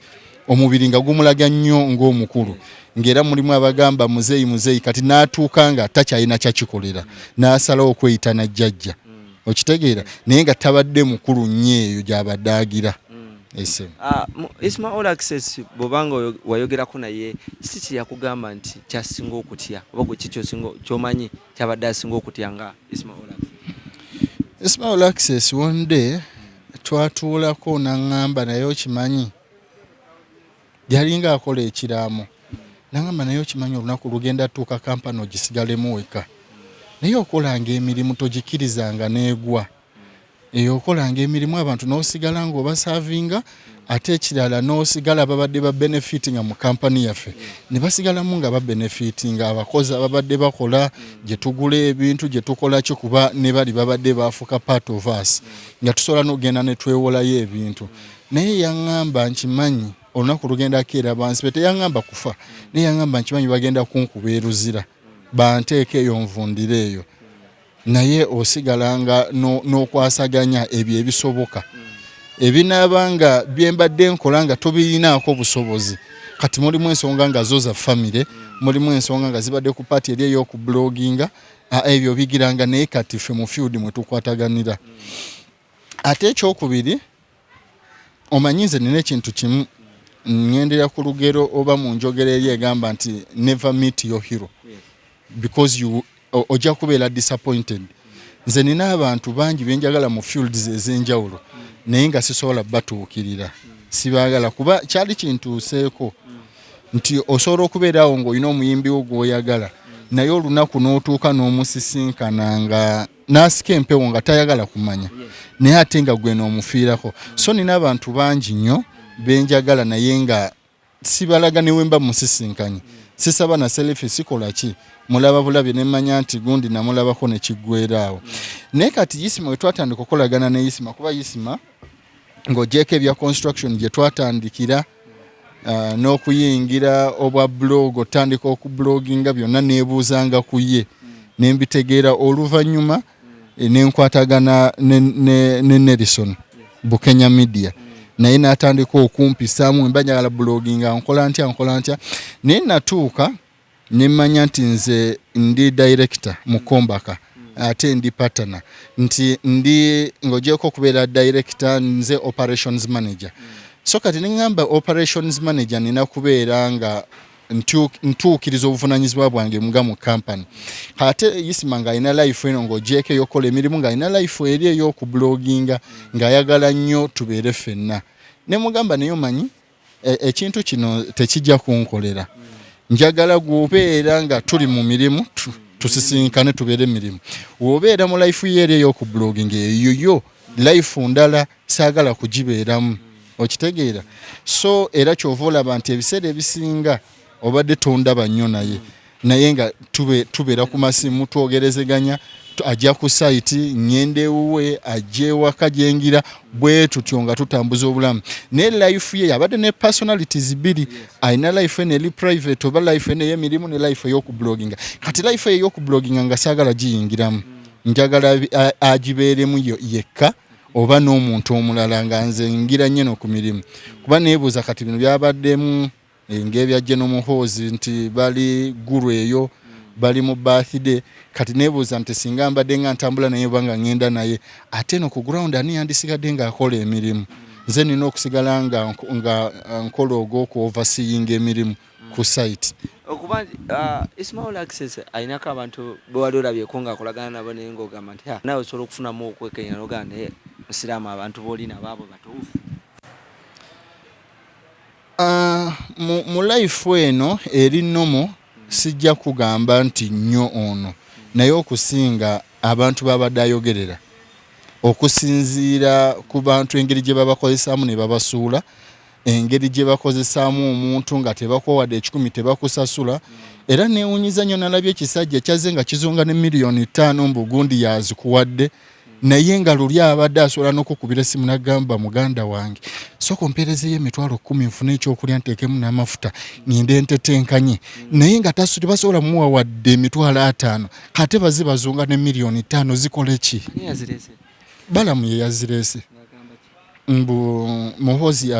Speaker 1: omubiri nga gumulaga nnyo ng'omukulu ng'era mulimu abagamba muzeeyi kati n'atuuka nga takyalina kyakikolera n'asalawo okweyita najjajja okitegeera naye nga tabadde mukulu nnyo eyo gy'abadde agira.
Speaker 2: Isma Olaxes bw'obanga wayogerako naye kiki kyeyakugamba nti kyasinga okutya oba gwe kiki ky'omanyi kyabadde asinga okutya nga Isma Olaxes?
Speaker 1: Isma Olaxes one day twatuulako n'aŋŋamba naye okimanyi yalinga akola ekiraamo n'aŋŋamba naye okimanyi olunaku lugenda tuuka kampani ogisigalemu weka naye okolanga emirimu togikirizanga n'egwa eyo okolanga emirimu abantu n'osigala ng'obasavinga ate ekirala n'osigala babadde ba benefitinga mu kampani yaffe ne basigalamu nga ba benefitinga abakozi ababadde bakola gye tugula ebintu gye tukola kyo kuba ne bali babadde baafuka part of us nga tusobola n'ogenda ne twewolayo ebintu naye yaŋŋamba nkimanyi olunaku lugenda keera bansi be teyaŋŋamba kufa naye yaŋŋamba nkimanyi bagenda kunkuba eruzira banteeka eyo nvundira eyo naye osigalanga n'okwasaganya ebyo ebisoboka ebinaabanga byembadde nkola nga tobirinaako busobozi kati mulimu ensonga nga zo za famire mulimu ensonga nga zibadde ku paati eri ey'okubloginga ebyo bigiranga naye kati ffe mu field mwe tukwataganira. Ate ekyokubiri omanyi nze nina ekintu kimu ngendera ku lugero oba mu njogera eri egamba nti never meet your hero because you ojja kubeera disappointed. Nze nina abantu bangi benjagala mu fields ez'enjawulo naye nga sisobola batuukirira sibaagala kuba kyali kintuuseeko nti osobola okubeerawo ng'olina omuyimbi wo gw'oyagala naye olunaku n'otuuka n'omusisinkana nga n'asika empewo nga tayagala kumanya naye ate nga gwe n'omufiirako. So nina abantu bangi nnyo benjagala naye nga sibalaga ne wemba musisinkanye sisaba na selfie sikola ki mulaba bulabye ne manya nti gundi namulabako ne kiggweeraawo. Naye kati Isma we twatandika okolagana ne Isma kuba Isma ng'ogyeko ebya construction gye twatandikira n'okuyingira obwa blog otandika okubloginga byonna neebuuzanga ku ye ne mbitegeera oluvannyuma nenkwatagana ne Nelson Bukenya Media naye n'atandika okumpisaamu mba njagala bloginga nkola ntya naye natuuka ne mmanya nti nze ndi director mu Kombaka ate ndi partner nti ndi ng'ogyeko okubeera director nze operations manager. So kati nengamba operations manager nina kubeera nga ntuukiriza obuvunaanyizibwa bwange muga mu company. Ate Isma ng'alina life eno ng'ogyeko ey'okola emirimu ng'alina life eri ey'okubloginga ng'ayagala nnyo tubeere ffenna. Ne mugamba naye omanyi ekintu kino tekijja kunkolera. Njagala gw'obeera nga tuli mu mirimu tusisinkane tubeere emirimu. W'obeera mu life ye eri ey'okubloginga eyoyo life ndala saagala kugibeeramu. Okitegeera. So era kyova olaba nti ebiseera ebisinga obadde tondaba nnyo naye nga tubeera ku masimu twogerezeganya ajja ku site ngende ewuwe ajja ewaka gyengira bwe tutyo nga tutambuza obulamu. Ne life ye abadde ne personalities bbiri alina life ene eri private oba life ene ey'emirimu ne life ey'okubloginga. Kati life ey'okubloginga nga saagala giyingiramu njagala agibeeremu yekka oba n'omuntu omulala nga nze ngira nnyo ku mirimu kuba neebuuza kati bino byabaddemu ng'ebyajje n'omuhoozi nti bali guru eyo bali mu birthday kati neebuuza nti singa mbadde nga ntambula naye oba nga ngenda naye ate no ku ground ani yandisigadde ng'akola emirimu nze nina okusigala nga nkola ogw'oku overseeing emirimu ku site
Speaker 2: okuba Isma Olaxes ayinako abantu bewali olabyeko ng'akolagana nabo naye ng'ogamba nti nawe osobola okufunamu okwekenya n'ogamba naye musiraamu abantu boolina baabo batuufu
Speaker 1: mu life eno eri nnomo sijja kugamba nti nnyo ono naye okusinga abantu babadde ayogerera okusinziira ku bantu engeri gye babakozesaamu ne babasuula engeri gye bakozesaamu omuntu nga tebakuwadde 10 tebakusasula era neewunyiza nnyo nalabye ekisajja kyazze nga kizunga ne miliyoni 5 mbugundi yazikuwadde naye nga luli abadde asobola n'okukubira essimu n'agamba muganda wange sooka ompeerezeyo emitwalo 10 nfune ekyokulya nteekemu n'amafuta ngende ntetenkanye naye nga tebasobola muwa wadde emitwalo 5 kate bazibazunga ne miliyoni 5 zikole ki balamu ye yazireese mbu muhozi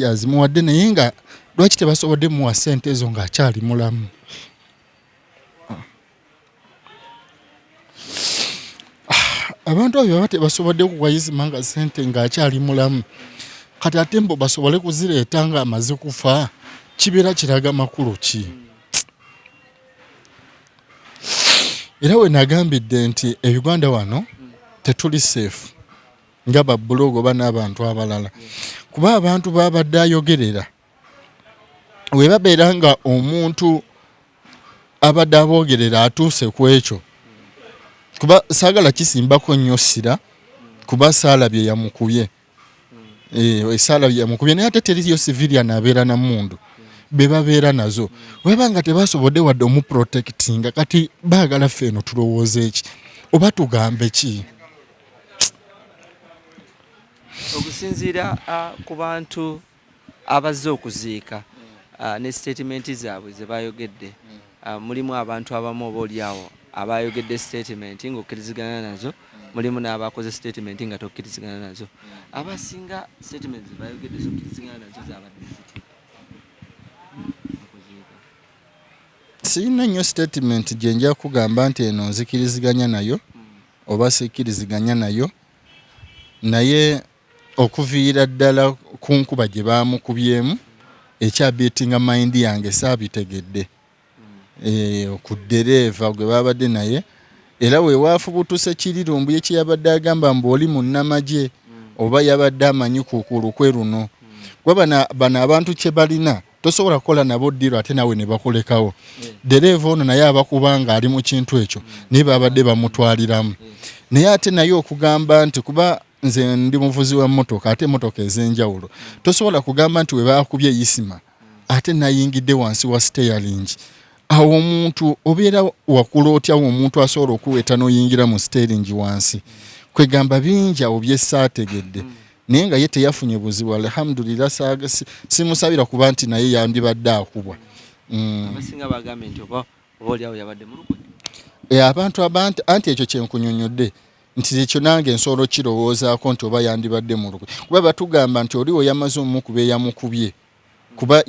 Speaker 1: azimuwadde naye nga lwaki tebasobodde muwa ssente ezo ng'akyali mulamu abantu abo baba tebasobodde kuwayizima nga ssente ng'akyali mulamu kati ate mbo basobole kuzireeta nga amaze kufa kibeera kiraga makulu ki era we nagambidde nti Uganda wano tetuli safe nga babbulogo oba n'abantu abalala kuba abantu babadde ayogerera we babeera nga omuntu abadde aboogerera atuuse ku ekyo kuba saagala kisimbako nnyo ssira kuba saalabye yamukubye saalabye yamukubye naye ate teriyo civilian abeera na mundu be babeera nazo weba nga tebasobodde wadde omuprotectinga kati baagala ffe eno tulowooza eki oba tugambe ki
Speaker 2: okusinziira ku bantu abazze okuziika ne statement zaabwe ze bayogedde mulimu abantu abamu oba oliawo abayogedde statement ng'okkirizigana nazo mulimu n'abakoze statement nga tokkirizigana nazo abasinga statement ze bayogedde zokkirizigana nazo zabadde ziti
Speaker 1: sirina nnyo statement gye nja kugamba nti eno nzikiriziganya nayo oba sikkiriziganya nayo naye okuviira ddala ku nkuba gye baamukubyemu ekyabiitinga mayindi yange saabitegedde ku ddereeva gwe babadde naye era weewaafu butuse kirirumbu ye kyeyabadde agamba mbu oli munnamagye oba yabadde amanyi ku lukwe luno kuba bano abantu kye balina tosobola kukola nabo ddiro ate nawe ne bakulekawo ddereeva ono naye abakubanga ali mu kintu ekyo naye babadde bamutwaliramu naye ate naye okugamba nti kuba nze ndi muvuzi wa mmotoka ate emmotoka ez'enjawulo tosobola kugamba nti we baakubye Isma ate nayingidde wansi wa steering awo omuntu obeera wakula otyawo omuntu asobola okuweta n'oyingira mu steering wansi kwegamba bingi awo byessaategedde naye nga ye teyafunye buzibu alhamdulillah simusabira kuba nti naye yandibadde akubwa
Speaker 2: abasinga bagambye nti oba oliawo yabadde mu lukwe
Speaker 1: abantu anti ekyo kyenkunyonyodde nti ekyo nange nsobola okirowoozaako nti oba yandibadde mu lukwe kuba batugamba nti oliwo yamaze omukuba eyamukubye kuba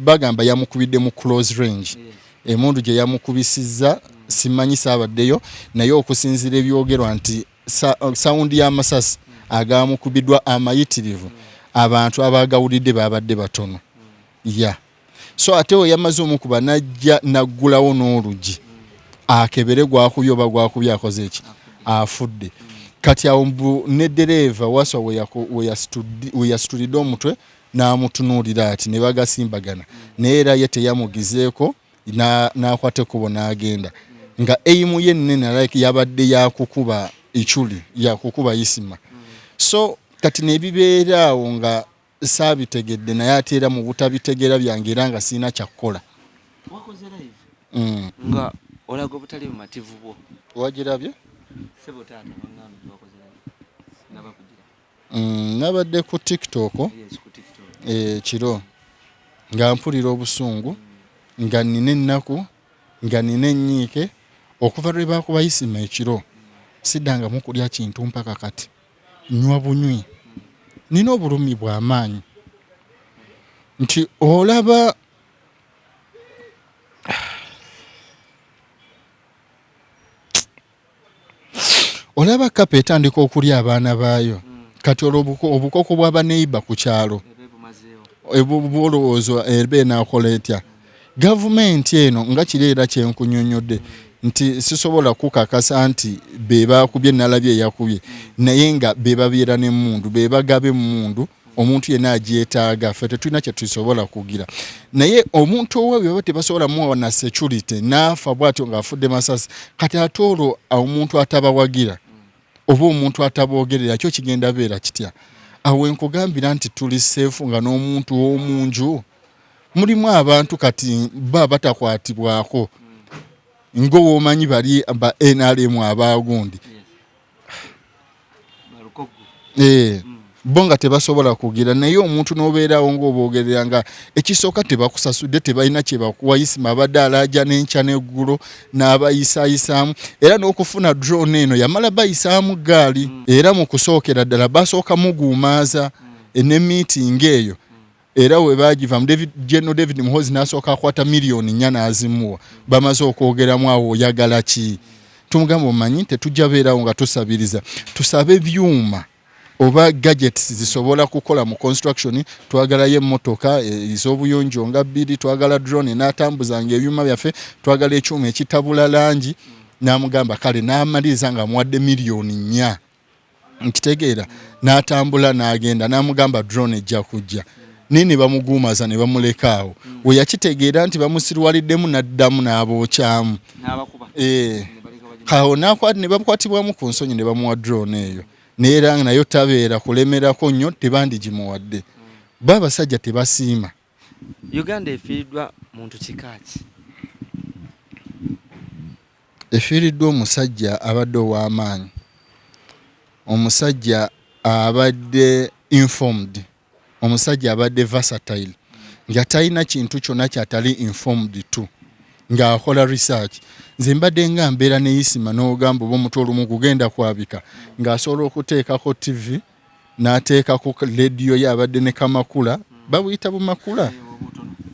Speaker 1: bagamba yamukubidde mu close range emundu gye yamukubisizza simanyi saabaddeyo naye okusinziira ebyogerwa nti sawundi y'amasasi agamukubiddwa amayitirivu abantu abagawulidde babadde batono so ate we yamaze omukuba najja naggulawo n'oluggi akebere gwakubye oba gwakubye akoze eki afudde kati awo neddereeva waswa we yasitulidde omutwe n'amutunuulira ati ne bagasimbagana naye era ye teyamugizeeko n'akwata ekkubo n'agenda nga eimu ye nnene yabadde yakukuba ichuli yakukuba Isma so kati nebibeera awo nga saabitegedde naye ate era mu butabitegeera byange era nga sirina kyakukola
Speaker 2: wakoze live nga olaga obutali bumativu bwo
Speaker 1: wagirabye
Speaker 2: sebo taata wangambe wakoze live nabakugira
Speaker 1: nabadde ku TikTok kiro nga mpulira obusungu nga nina ennaku nga nina ennyiike okuva lwe baakuba Isma ekiro siddangamu kulya kintu mpaka kati nywa bunywi nina obulumi bw'amaanyi nti olaba kapa etandika okulya abaana baayo kati obukoko bw'abaneiba ku kyalo ebulowoozo eba enaakola etya gavumenti eno nga kireera kyenkunyonyodde nti sisobola kukakasa nti bebakubye nalabye yakubye naye nga bebabeera n'emmundu bebagaba emmundu omuntu yenna agyetaaga ffe tetulina kye tusobola kugira naye omuntu owaabwe baba tebasobola muwa na security naafa bw'atyo ng'afudde masasi kati ate olwo omuntu atabawagira oba omuntu ataboogerera kyo kigenda beera kitya awo enkugambira nti tuli seefu nga n'omuntu w'omunju mulimu abantu kati batakwatibwako ng'owoomanyi bali ba NRM abaagundi bo nga tebasobola kugira naye omuntu n'obeerawo ng'oboogerera nga ekisooka tebakusasudde tebalina kye bakuwa Isma abadde alaaja n'enkya n'eggulo n'abayisaayisaamu era n'okufuna drone eno yamala bayisaamu gaali era mu kusookera ddala basooka muguumaaza ne meeting eyo era we baagivamu General David Muhoozi n'asooka akwata miliyoni 4 n'azimuwa bamaze okwogeramu awo oyagala ki tumugamba omanyi tetujja beerawo nga tusabiriza tusabe ebyuma oba gadgets zisobola kukola mu construction twagalayo emmotoka ez'obuyonjo nga 2 twagala drone n'atambuzanga ebyuma byaffe twagala ekyuma ekitabula langi n'amugamba kale n'amaliriza nga muwadde miliyoni 4 nkitegeera n'atambula n'agenda n'amugamba drone ejja kujja nini bamuguumaza ne bamulekaawo we yakitegeera nti bamusirwaliddemu n'addamu n'abookyamu kawo ne bakwatibwamu ku nsonyi ne bamuwa drone eyo neera nayo tabeera kulemerako nnyo tebandigimuwadde baabasajja tebasiima.
Speaker 2: Uganda efiiriddwa muntu kikaaki?
Speaker 1: Efiiriddwa omusajja abadde ow'amaanyi, omusajja abadde informed, omusajja abadde versatile nga talina kintu kyonna kyatali informed tu ng'akola research. Nze mbadde nga mbeera ne Isma n'ogamba oba omutu olumu kugenda kwabika ng'asobola okuteekako TV n'ateekako lediyo ye abadde ne kamakula babuyita bumakula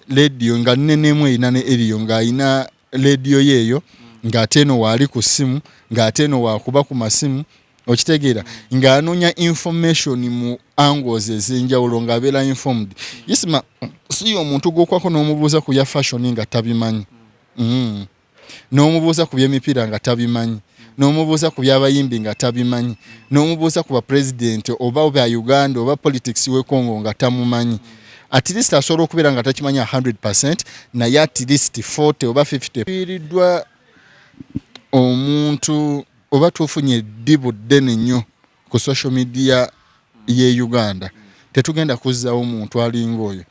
Speaker 1: lediyo nga nnenemu erina ne eriyo ng'ayina lediyo yeeyo ng'ate eno waali ku ssimu ng'ate eno waakuba ku masimu okitegeera ng'anoonya information mu angles ez'enjawulo ng'abeera informed. Isma si omuntu gw'okwako n'omubuuza ku bya fashion nga tabimanyi. N'omubuuza ku by'emipiira nga tabimanyi, n'omubuuza ku by'abayimbi nga tabimanyi, n'omubuuza ku bapresident oba bya Uganda oba politics w'e Congo nga tamumanyi. At least asobola okubeera nga takimanya 100% naye at least 40 oba 50. Fiiriddwa omuntu oba tufunye eddibu ddene nnyo ku social media ye Uganda. Tetugenda kuzzaawo omuntu alinga oyo.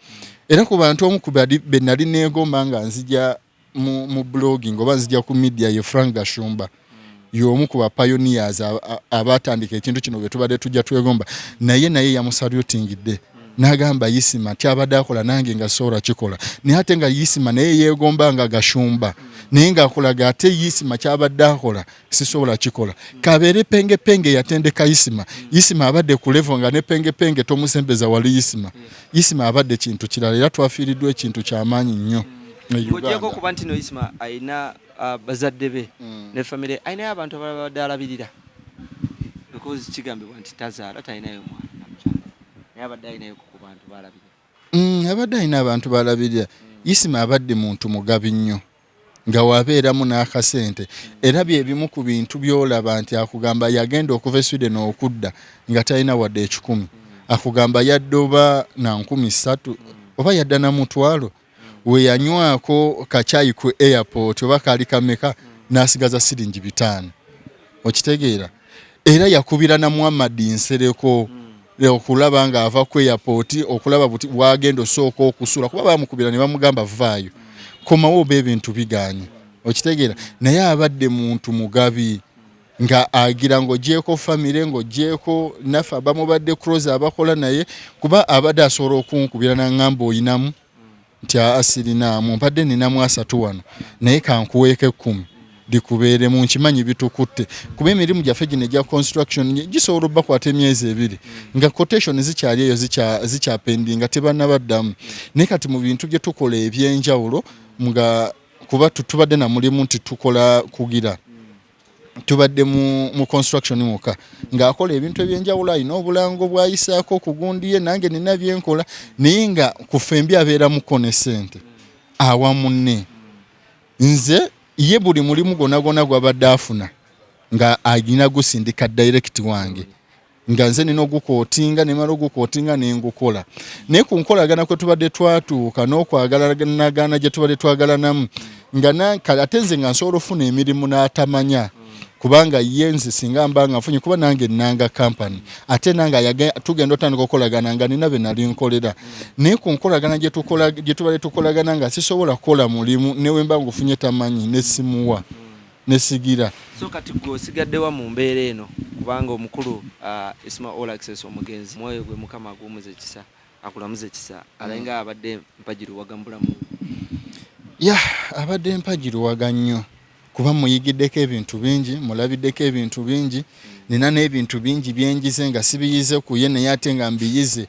Speaker 1: Era ku bantu omu ku be nali neegomba nga nzija mu blogging oba nzija ku media ye Frank Gashumba y'omu ku ba pioneers abatandika ekintu kino bwe tubadde tujja twegomba naye yamusalutingidde n'agamba Isma kyabadde akola nange nga sobola kikola naye ate nga Isma naye yeegomba nga Gashumba naye ng'akolaga ate Isma kyabadde akola sisobola kikola kabeere penge yatendeka Isma abadde ku level nga ne penge tomusembeza wali Isma abadde kintu kirala era twafiiriddwa ekintu ky'amaanyi nnyo.
Speaker 2: Ojjako kuba nti no Isma ayina bazadde be ne family ayina abantu abadde alabirira because kigambibwa nti tazaala talinayo mwana naye abadde ayinayo ku bantu balabirira.
Speaker 1: Abadde ayina abantu balabirira. Isma abadde muntu mugabi nnyo nga wabeeramu n'akasente era byebimu ku bintu byolaba nti akugamba yagenda okuva e Sweden okudda nga talina wadde 10 akugamba yadde oba na 3,000 oba yadda na mutwalo we yanywako kachayi ku airport oba kali kameka n'asigaza siringi 5 okitegeera era yakubira na Muhammad Nsereko okulaba nga ava ku airport okulaba buti bwagenda osooka okusula kuba bamukubira ne bamugamba vaayo komawo ebintu biganye okitegeera naye abadde muntu mugabi nga agira ng'ogyeko family ng'ogyeko nafa bamubadde close abakola naye kuba abadde asobola okunkubira n'angamba oyinamu nti asirina mumpadde ninamu 3 wano naye kankuweeke 10 dikubeere mu nkimanyi bitukutte kuba emirimu gyaffe gino egya construction gisobola bakwata emyezi 2 nga quotation zikyali eyo zikyapending nga tebannabaddamu naye kati mu bintu bye tukola ebyenjawulo nga kuba tubadde na mulimu nti tukola kugira tubadde mu construction muka ng'akola ebintu ebyenjawulo alina obulango bwayisaako kugundiye nange nina byenkola naye nga kufembi abeera muko ne ssente awamu ne nze ye buli mulimu gona gwabadde afuna nga agina gusindika direct wange nga nze nina ogukootinga ne mara ogukootinga ne ngukola naye ku nkolagana kwe tubadde twatuuka n'okwagalagana gye tubadde twagalanamu nga ate nze nga nsobola ofuna emirimu n'atamanya kubanga yenze singa mbanga mfunye kuba nange nanga company ate nanga tugenda otandika okolagana nga nina be nali nkolera naye ku nkolagana gye tubadde tukolagana nga sisobola kukola mulimu newe mba ngufunye tamanyi nesimuwa nesigira
Speaker 2: so kati gwe osigaddewa mu mbeera eno kubanga omukulu Isma Olaxes omugenzi mwoyo gwe mukama agumuze kisa akulamuze kisa alenga abadde mpajiruwaga mbulamu
Speaker 1: abadde mpajiruwaga nnyo kuba muyigiddeko ebintu bingi mulabiddeko ebintu bingi nina n'ebintu bingi byenjize nga sibiyize ku ye naye ate nga mbiyize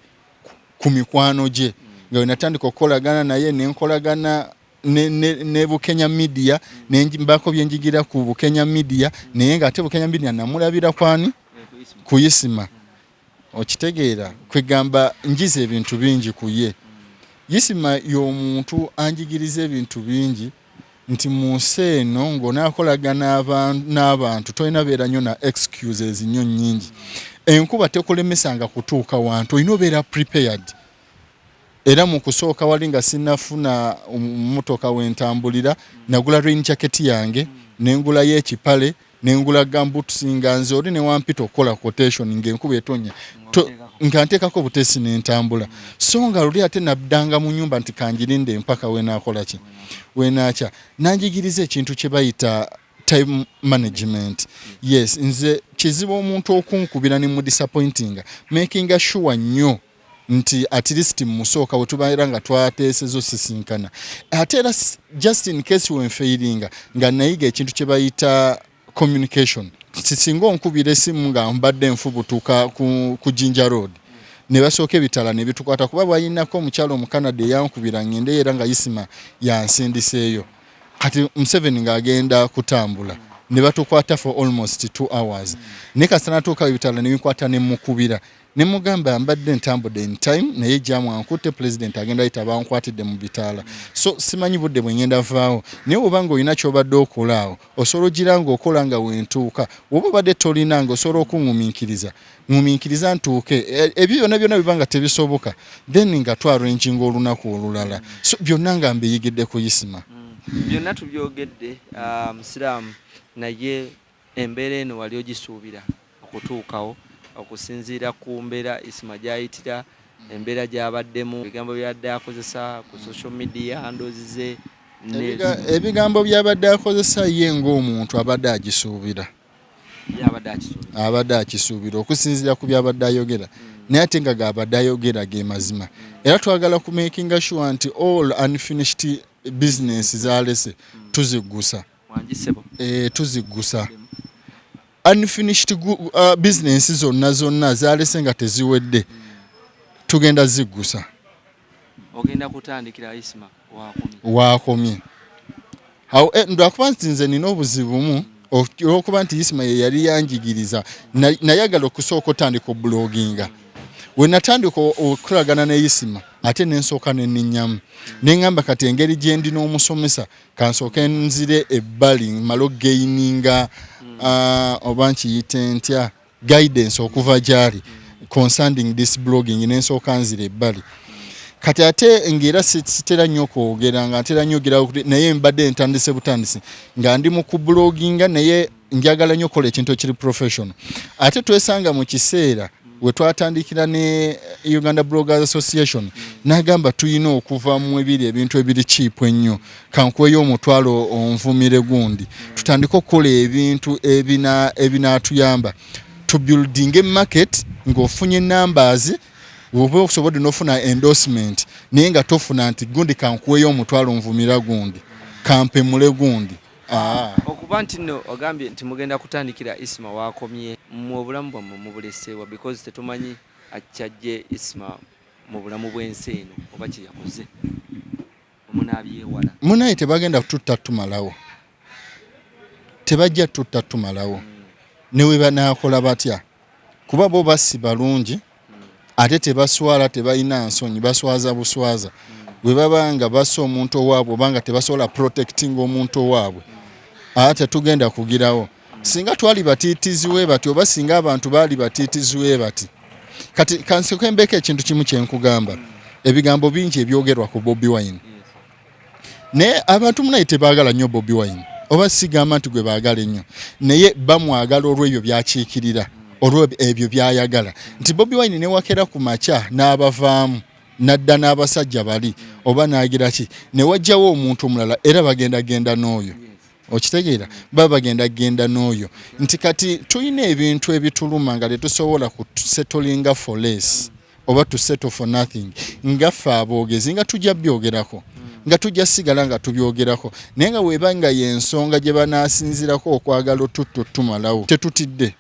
Speaker 1: ku mikwano gye nga wenatandika okukolagana naye nenkolagana ne Bukenya media mbako byenjigira ku Bukenya media naye nga ate Bukenya media namulabira kwani ku Isma okitegeera kwegamba njize ebintu bingi ku ye Isma y'omuntu anjigiriza ebintu bingi nti munsi eno ng'onaakolagana n'abantu tolina beera nnyo na excuses nnyo nnyingi enkuba tekulemesanga kutuuka wantu olina obeera prepared era mu kusooka wali nga sinnafuna mmotoka wentambulira nagula rain jacket yange nengulayo ekipale nengula gamboots nga nze oli ne wampita okukola quotation ng'enkuba etonya nga nteekako butesi n'entambula so nga luli ate naddanga mu nnyumba nti kanjirinde empaka wenaakola ki wenaacha nanjigiriza ekintu kye bayita time management yes nze kizibu omuntu okunkubira ne mu disappointing making sure nnyo nti at least musooka wetubaera nga twateesezo sisinkana ate era just in case when failing nga nayiga ekintu kye bayita communication singa onkubira esimu nga mbadde nfubutuka ku Jinja Road ne basooka ebitala ne bitukwata kuba bwayinako omukyalo omukanada eyankubira ngende era nga Isma yansindiseeyo kati Museveni ng'agenda kutambula ne batukwata for almost 2 hours ne kasana tuuka ebitala ne bikwata ne mukubira ne mugamba mbadde ntambudde in time naye jamu ankute president agenda ayita bankwatidde mu bitala so simanyi budde bwe ngenda vaawo naye obanga olina kyobadde okolaawo osobola ogiranga okola nga wentuuka oba obadde tolinanga osobola okuŋumiikiriza ntuuke ebyo byonna bibanga tebisoboka then nga twarranginga olunaku olulala so byonna nga mbiyigidde ku Isma
Speaker 2: byonna tubyogedde musiraamu naye embeera eno wali ogisuubira okutuukawo okusinziira ku mbeera Isma gyayitira embeera gyabaddemu ebigambo byabadde akozesa ku social media handles ze
Speaker 1: ebigambo byabadde akozesa ye ng'omuntu abadde agisuubira abadde akisuubira okusinziira ku byabadde ayogera naye ate nga gabadde ayogera ge mazima era twagala ku making sure nti all unfinished business zalese tuzigusa tuzigusa unfinished business zonna zalese nga teziwedde tugenda zigusa
Speaker 2: ogenda kutandikira Isma
Speaker 1: wakomye awo ndwakuba nti nze nina obuzibumu olwokuba nti Isma ye yali yanjigiriza nayagala okusooka otandika obloginga we natandika okulagana ne Isma ate nensooka neninnyamu neŋŋamba kati engeri gye ndi n'omusomesa kansooke nzire ebbali malo gaininga oba nkiyite ntya guidance okuva gyali concerning this blogging nensooka nzire ebbali kati ate ng'era sitera nnyo okwogera nga ntera nnyo ogera naye mbadde ntandise butandisi nga ndi mu kubloginga naye njagala nnyo okukola ekintu ekiri professional ate twesanga mu kiseera we twatandikira ne Uganda Bloggers Association nagamba tuyina okuva mu ebintu ebiri cheap ennyo kankweyo omutwalo onvumire gundi tutandika okukola ebintu ebinaatuyamba to building a market ng'ofunye numbers oba okusobodde n'ofuna endorsement naye nga tofuna nti gundi kankuweyo omutwalo nvumira gundi kampemule gundi.
Speaker 2: Okuba nti nno ogambye nti mugenda kutandikira Isma waakomye mu bulamu bwammwe mubuleseewa because tetumanyi akyajje Isma mu bulamu bw'ensi eno oba kye yakoze omunaabyewala
Speaker 1: munaye tebagenda tutta tumalawo, tebajja tutta tumalawo ne we banaakola batya kuba bo basi balungi ate tebaswala tebalina nsonyi baswaza buswaza bwe baba nga basa omuntu owaabwe obanga tebasobola protecting omuntu owaabwe ate tugenda kugirawo singa twali batiitizi we bati oba singa abantu baali batiitizi we bati kati kansekembeka ekintu kimu kyenkugamba ebigambo bingi ebyogerwa ku Bobi Wine ne abantu munaye tebaagala nnyo Bobi Wine oba sigamba nti gwe baagala ennyo naye bamwagala olw'ebyo byakiikirira olw'ebyo byayagala nti Bobi Wine ne wakera ku makya n'abavaamu nadda n'abasajja bali oba n'agira ki ne wajjawo omuntu omulala era bagenda n'oyo okitegeera baba bagenda n'oyo nti kati tulina ebintu ebituluma nga tetusobola kusettlinga for less oba to settle for nothing nga ffe aboogezi nga tujja byogerako nga tujja sigala nga tubyogerako naye nga weeba nga y'ensonga gye banaasinzirako okwagala otutto tumalawo tetutidde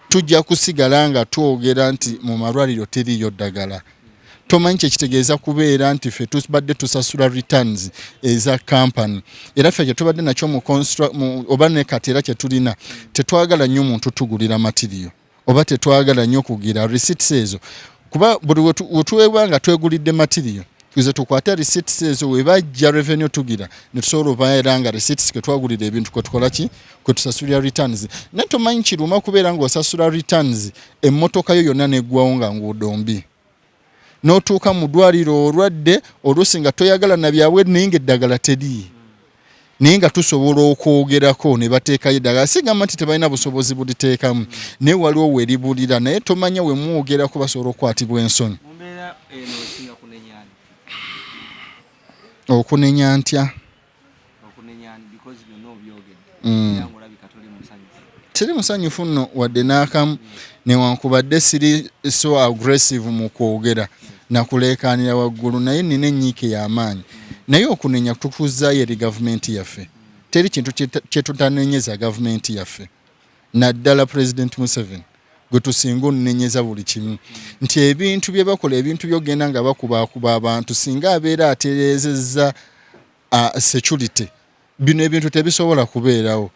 Speaker 1: tujja kusigala nga twogera nti mu malwaliro teriyo ddagala tomanyi kyekitegeeza kubeera nti ffe tubadde tusasula returns eza company era ffe kye tubadde nakyo oba ne kati era kye tulina tetwagala nnyo muntu tugulira material oba tetwagala nnyo kugira receipts ezo kuba buli wetuweebwa nga twegulidde material tuze tukwate receipts ezo we bajja revenue tugira ne tusobola obaera nga receipts ke twagulira ebintu kwe tukola ki kwe tusasulira returns naye tomanyi kiruma kubeera ng'osasula returns emmotoka yo yonna neggwawo nga nguudo mbi n'otuuka mu ddwaliro olwadde oluusi nga toyagala na byabwe naye ng'eddagala teri naye nga tusobola okwogerako ne bateekayo eddagala sigamba nti tebalina busobozi buliteekamu naye waliwo weribulira naye tomanya we mwogerako basobola okukwatibwa ensonyi okunenya ntya teri musanyufu nno wadde n'akamu newankubadde siri so aggressive mu kwogera nakuleekaanira waggulu naye nina ennyiike y'amaanyi naye okunenya tukuzaayo eri gavumenti yaffe teri kintu kyetutaneenyeza gavumenti yaffe naddala President Museveni gwe tusinga onenyeza buli kimu nti ebintu bye bakola ebintu byogenda nga bakubaakuba abantu singa abeera atereezezza security bino ebintu tebisobola kubeerawo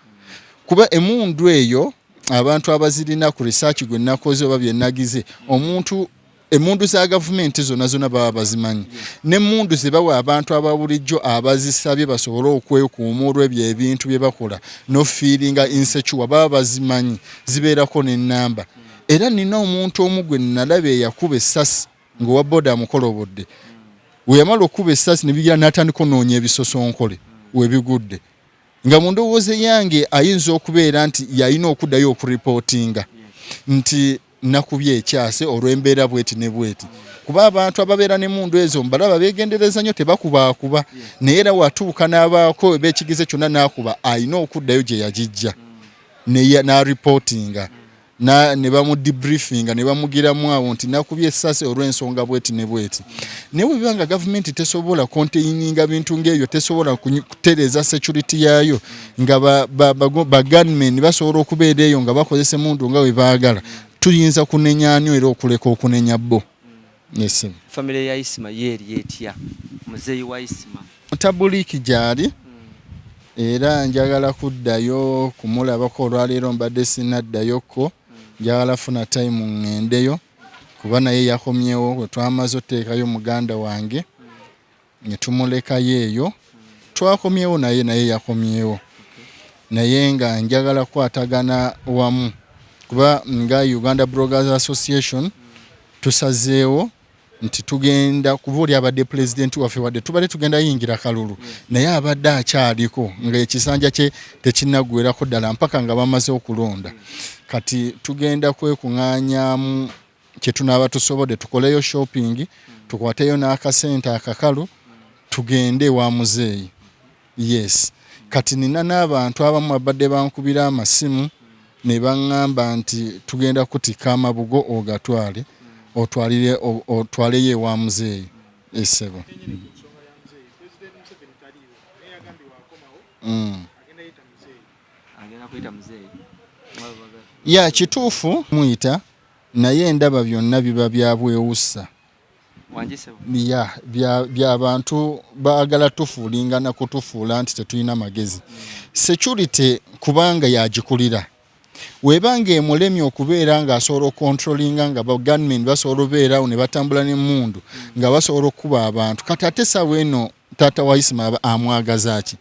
Speaker 1: kuba emundu eyo abantu abazirina ku research gwe nakoze oba bye nagize omuntu emundu za gavumenti zonna baba bazimanyi n'emundu ze bawa abantu ababulijjo abazisabye basobole okwekuuma olw'ebyo ebintu bye bakola no feelinga insecure baba bazimanyi zibeerako n'ennamba era nina omuntu omu gwe nalaba eyakuba essasi ng'owa boda amukolobodde we yamala okuba essasi ne bigira n'atandika onoonya ebisosonkole webigudde nga mu ndowooza yange ayinza okubeera nti yalina okuddayo okuripootinga nti nakubye ekyase olw'embeera bweti ne bweti kuba abantu ababeera n'emundu ezo mbalaba beegendereza nnyo tebakubaakuba naye era watuuka n'abaako ebeekigize kyonna n'akuba alina okuddayo gye yagijja n'aripootinga ne bamudebriefinga ne bamugiramu awo nti nakubye essasi olw'ensonga bweti ne bweti naye bwe biba nga gavumenti tesobola konteyinga bintu ng'ebyo tesobola kutereeza security yaayo nga bagunmen basobola okubeera eyo nga bakozesa emundu nga we baagala tuyinza kunenya ani era okuleka okunenya bo. Yes.
Speaker 2: Family ya Isma yeri etya muzeyi wa Isma
Speaker 1: tabuliki gyali era njagala kuddayo kumulabako olwaleero mbadde sinaddayoko njagala funa time ngendeyo kuba naye yakomyewo bwe twamaze oteekayo muganda wange ne tumulekayo eyo twakomyewo naye yakomyewo naye nga njagala kwatagana wamu kuba nga Uganda Bloggers Association tusazeewo nti tugenda kuba oli abadde president waffe wadde tubadde tugenda yingira kalulu naye abadde akyaliko nga ekisanja kye tekinnaggwerako ddala mpaka nga bamaze okulonda kati tugenda kwekuŋŋaanyaamu kye tunaaba tusobodde tukoleyo shopping tukwateyo n'akasente akakalu tugende wa muzeeyi. Yes, kati nina n'abantu abamu abadde bankubira amasimu ne baŋŋamba nti tugenda kutika amabugo ogatwale otwaleyo ewa muzeeyi essebo. Ya kituufu muyita naye ndaba byonna biba bya bwewussa. By'abantu baagala tufuulingana kutufuula nti tetulina magezi. Security kubanga yagikulira. Webanga emulemye okubeera ng'asobola okontrolinga nga gunmen basobola obeerawo ne batambula n'emmundu nga basobola okuba abantu. Kati ate saawa eno taata wa Isma amwagaza ki?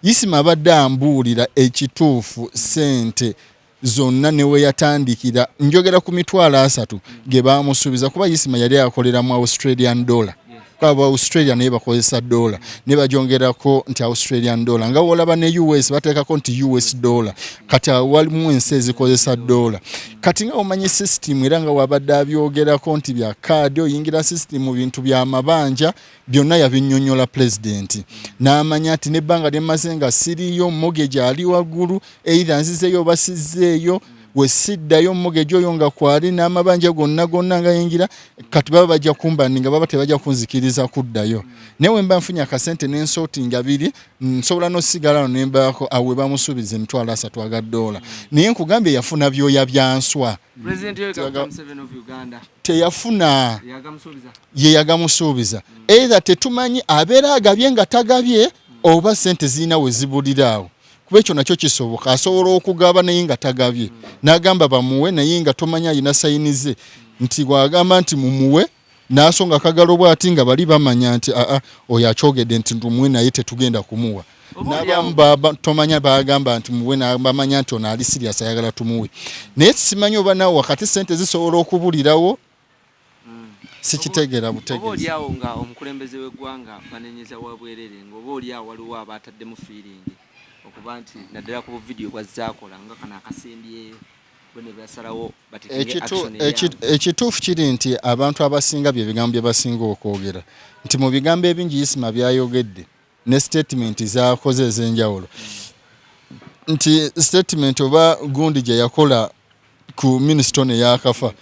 Speaker 1: Isma abadde ambuulira ekituufu ssente zonna ne we yatandikira njogera ku $30,000 ge baamusuubiza kuba Isma yali akolera mu Australian dollar. Kwa Australia naye bakozesa dollar ne bajongerako nti Australian dollar nga wolaba ne US bateekako nti US dollar kati walimu ensi ezikozesa dollar. Kati nga omanyi system era nga wabadde abyogerako nti bya kaadi oyingira system mu bintu bya mabanja byonna yabinnyonnyola president n'amanya ati n'ebbanga ly'emaze nga siriyo mortgage ali waggulu either nzizeeyo basizzeeyo wesiddayo mortgage oyo nga kwali n'amabanja gonna nga yingira kati baba bajja kumbani nga baba tebajja kunzikiriza kuddayo. Newe mba nfunye akasente n'ensorting abiri nsobola n'osigala ne mbaako awe bamusuubiza $30,000 aga dola. Naye nkugambye yafuna byoya byanswa.
Speaker 2: President Museveni of Uganda
Speaker 1: teyafuna ye yagamusuubiza. Either tetumanyi abeera agabye nga tagabye oba sente zirina we zibuliraawo. Kuba ekyo nakyo kisoboka asobola okugaba naye nga tagabye n'agamba bamuwe naye nga tomanya alina sayinize nti gwagamba nti mumuwe n'asonga akagalo bw'ati nga bali bamanya nti oyo akyogedde nti tumuwe naye tetugenda kumuwa. N'abamu tomanya bagamba nti muwe n'abamanya nti ono ali serious ayagala tumuwe. Naye simanyi oba nawe wakati sente zisobola okubulirawo sikitegeera butegeezi.
Speaker 2: Oba oliawo nga omukulembeze w'eggwanga banenyeza wabwerere ng'oba oliawo waliwo abaataddemu feeling okuba nti naddala ku video bwazaakola nga kana akasembyeyo bwe basalawo bateekenge action.
Speaker 1: Ekituufu kiri nti abantu abasinga bye bigambo bye basinga okwogera nti mu bigambo ebingi Isma byayogedde ne statement zaakoze ez'enjawulo nti statement oba gundi gye yakola ku ministone yakafa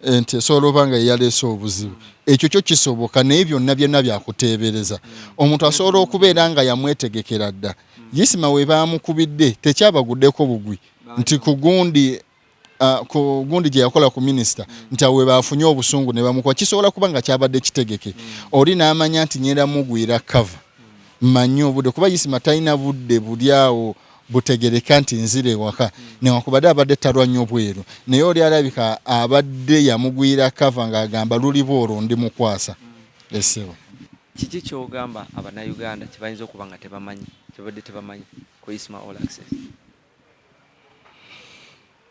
Speaker 1: nti esobola oba nga yaleese obuzibu. Ekyo kyo kisoboka naye byonna byonna byakuteebereza. Omuntu asobola okubeera nga yamwetegekera dda. Isma we baamukubidde tekyabaguddeko bugwi nti ku gundi gye yakola ku minisita nti awe baafunye obusungu ne bamukuba. Kisobola kuba nga kyabadde kitegeke oli n'amanya nti nyenda mugwira cover manyi obudde kuba Isma talina budde buli awo butegereka nti nzire waka newankubadde abadde talwanya obweru naye oli alabika abadde yamugwira cover ng'agamba lulibo olwo ndi mukwasa. Esebo
Speaker 2: kiki ky'ogamba Abannayuganda kye bayinza okuba nga tebamanyi kyebadde tebamanyi ku Isma Olaxes?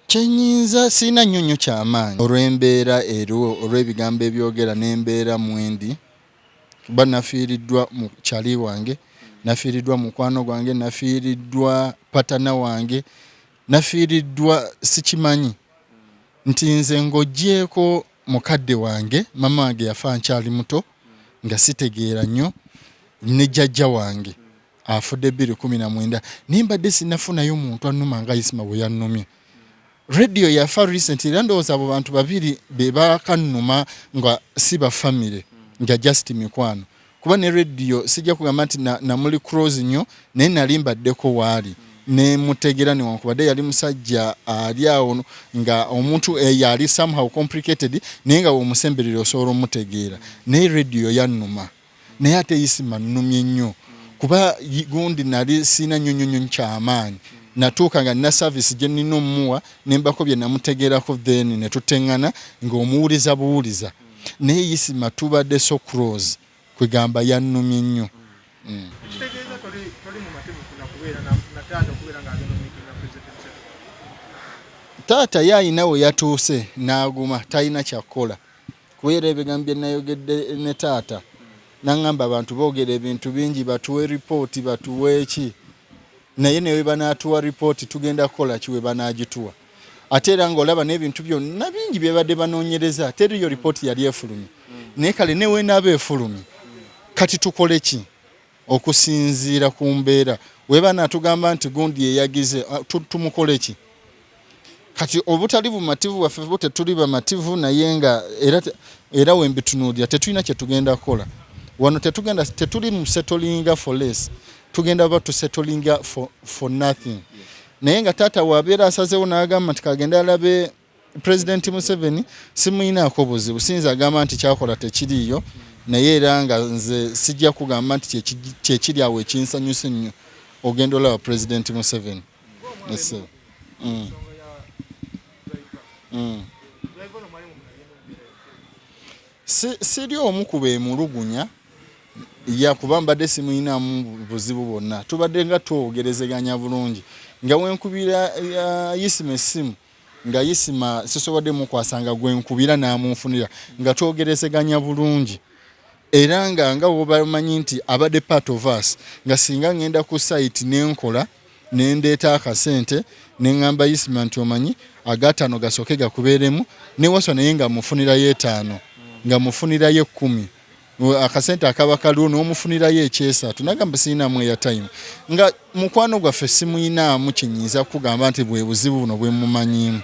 Speaker 1: Kyenyinza sina nnyonnyo ky'amaanyi olw'embeera olw'ebigambo ebyogera n'embeera mwendi kuba nafiiriddwa mu kyali wange nafiiriddwa mukwano gwange nafiiriddwa patana wange nafiiriddwa sikimanyi nti nze ng'oggyeko mukadde wange mama wange yafa nkyali muto nga sitegeera nnyo ne jjajja wange afudde 2019 nimbadde sinnafunayo muntu annuma nga Isma bwe yannumye. Radio yafa recently era ndowooza abo bantu babiri be bakannuma nga si ba family nga just mikwano kuba ne radio sijja kugamba nti namuli close nnyo naye nali mbaddeko waali ne mutegera newankubadde yali musajja ali awo nga omuntu yali somehow complicated naye nga bw'omusemberera osobola omutegeera naye radio yannuma naye ate Isma nnumye nnyo kuba gundi nali sina nnyonnyonnyo ky'amaanyi natuuka nga nina service gye nnina omuwa ne mbako bye namutegeerako then ne tuteŋŋana ng'omuwuliza buwuliza naye Isma tubadde so close kwegamba yannumye nnyo. Taata yayina we yatuuse n'aguma talina kyakkola kubeera ebigambo bye nayogedde ne taata n'aŋŋamba abantu boogera ebintu bingi batuwe ripooti batuwe eki naye ne we banaatuwa ripooti tugenda kukola ki we banaagituwa ate era ng'olaba n'ebintu byonna bingi bye badde banoonyereza teriyo ripooti yali efulumye naye kale ne we naaba efulumye kati tukole ki okusinziira ku mbeera we banaatugamba nti gundi yeyagize tumukole ki kati obutali bumativu waffe bote tuli bamativu naye nga era wembitunuulira tetulina kye tugenda kukola wano tetuli mu settlinga for less tugenda ba to settlinga for nothing naye nga taata wabeera asazeewo n'agamba nti kagenda alabe President Museveni simuyinaako buzibu sinza agamba nti kyakola tekiriiyo naye era nga nze sijja kugamba nti kyekiri awo ekinsanyusa ennyo ogenda olaba President Museveni. Yes, sir. Siri omu ku beemulugunya yakuba mbadde simuyinamu buzibu bwonna tubadde nga twogerezeganya bulungi nga wenkubira Isma essimu nga Isma sisobodde mukwasanga gwenkubira n'amunfunira nga twogerezeganya bulungi era nga wobamanyi nti abadde part of us nga singa ngenda ku site nenkola nendeeta akasente nengamba Isma nti omanyi agatano gasoke gakubeeremu ne waswa naye nga mufunirayo 5 nga mufunirayo 10 akasente akaba kaliwo n'omufunirayo ekyesatu nagamba sirina mu airtime nga mukwano gwaffe simuyinaamu kinyiza kugamba nti bwe buzibu buno bwe mumanyimu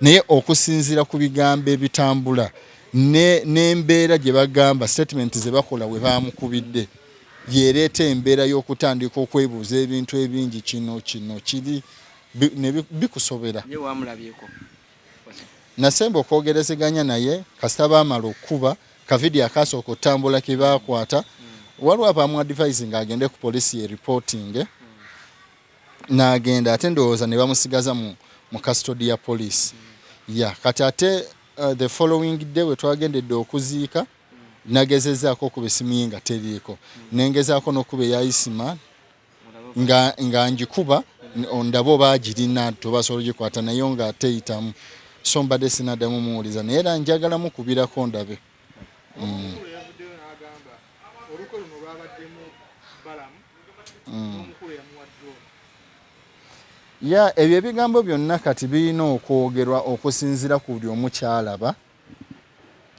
Speaker 1: naye okusinziira ku bigambo ebitambula n'embeera gye bagamba statement ze bakola we bamukubidde yereeta embeera y'okutandika okwebuuza ebintu ebingi kino kiri bikusobera nasemba okwogerezeganya naye kasita baamala okuba kavidiyo akasooka okutambula ke baakwata waliwo abamu advise nga agende ku polisi reporting n'agenda ate ndowooza ne bamusigaza mu custody ya polisi kati ate the following day we twagendedde okuziika nagezezaako okuba essimu ye nga teriiko nengezaako n'okuba eya Isma nga njikuba ndaba oba agirina tobasobola ogikwata naye nga teyitamu so mbadde sinaddamu muwuliza naye era njagala mukubirako ndabe. Ebyo ebigambo byonna kati birina okwogerwa okusinziira ku buli omukyalaba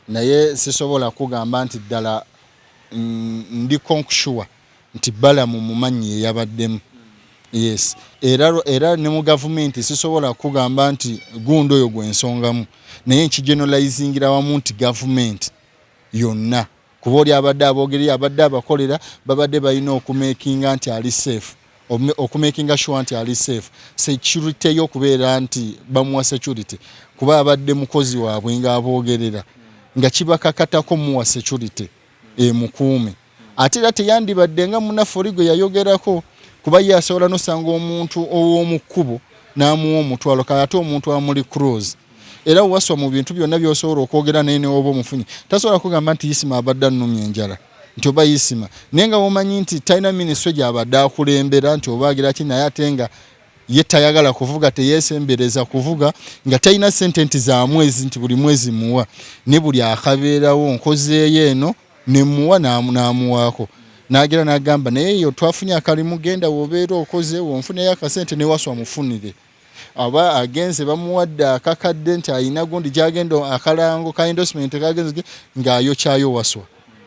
Speaker 1: naye sisobola kugamba nti ddala ndi konkushuwa nti balamu mumanyi eyabaddemu. Yes, era ne mu gavumenti sisobola kugamba nti gundo oyo gwensongamu naye nkigeneralizingira wamu nti gavumenti yonna kuba oli abadde aboogera abadde abakolera babadde balina okumakinga nti ali safe okumakinga sure nti ali safe security y'okubeera nti bamuwa security kuba abadde mukozi waabwe nga aboogerera nga kibakakatako muwa security mukuume ate era teyandibadde nga munaffe gwe yayogerako kuba ye asobola nosanga omuntu ow'omu kkubo n'amuwa omutwalo kale ate omuntu amuli cruise era waswa mu bintu byonna by'osobola okwogera naye newoba omufunyi tasobola kugamba nti Isma abadde annumya enjala nti oba Isma naye nga womanyi nti talina minisitule gy'abadde akulembera nti obaagira ki naye ate nga ye tayagala kuvuga teyeesembereza kuvuga nga talina sente za mwezi nti buli mwezi muwa ne buli akabeerawo nkozeeyo eno ne muwa n'amuwaako n'agira n'agamba naye yo twafunye akalimu genda wobeera okozeewo nfuneyo akasente ne waswa mufunire aba agenze bamuwadde akakadde nti ayina gundi gyagenda akalango ka endorsement kagenze ng'ayokyayo waswa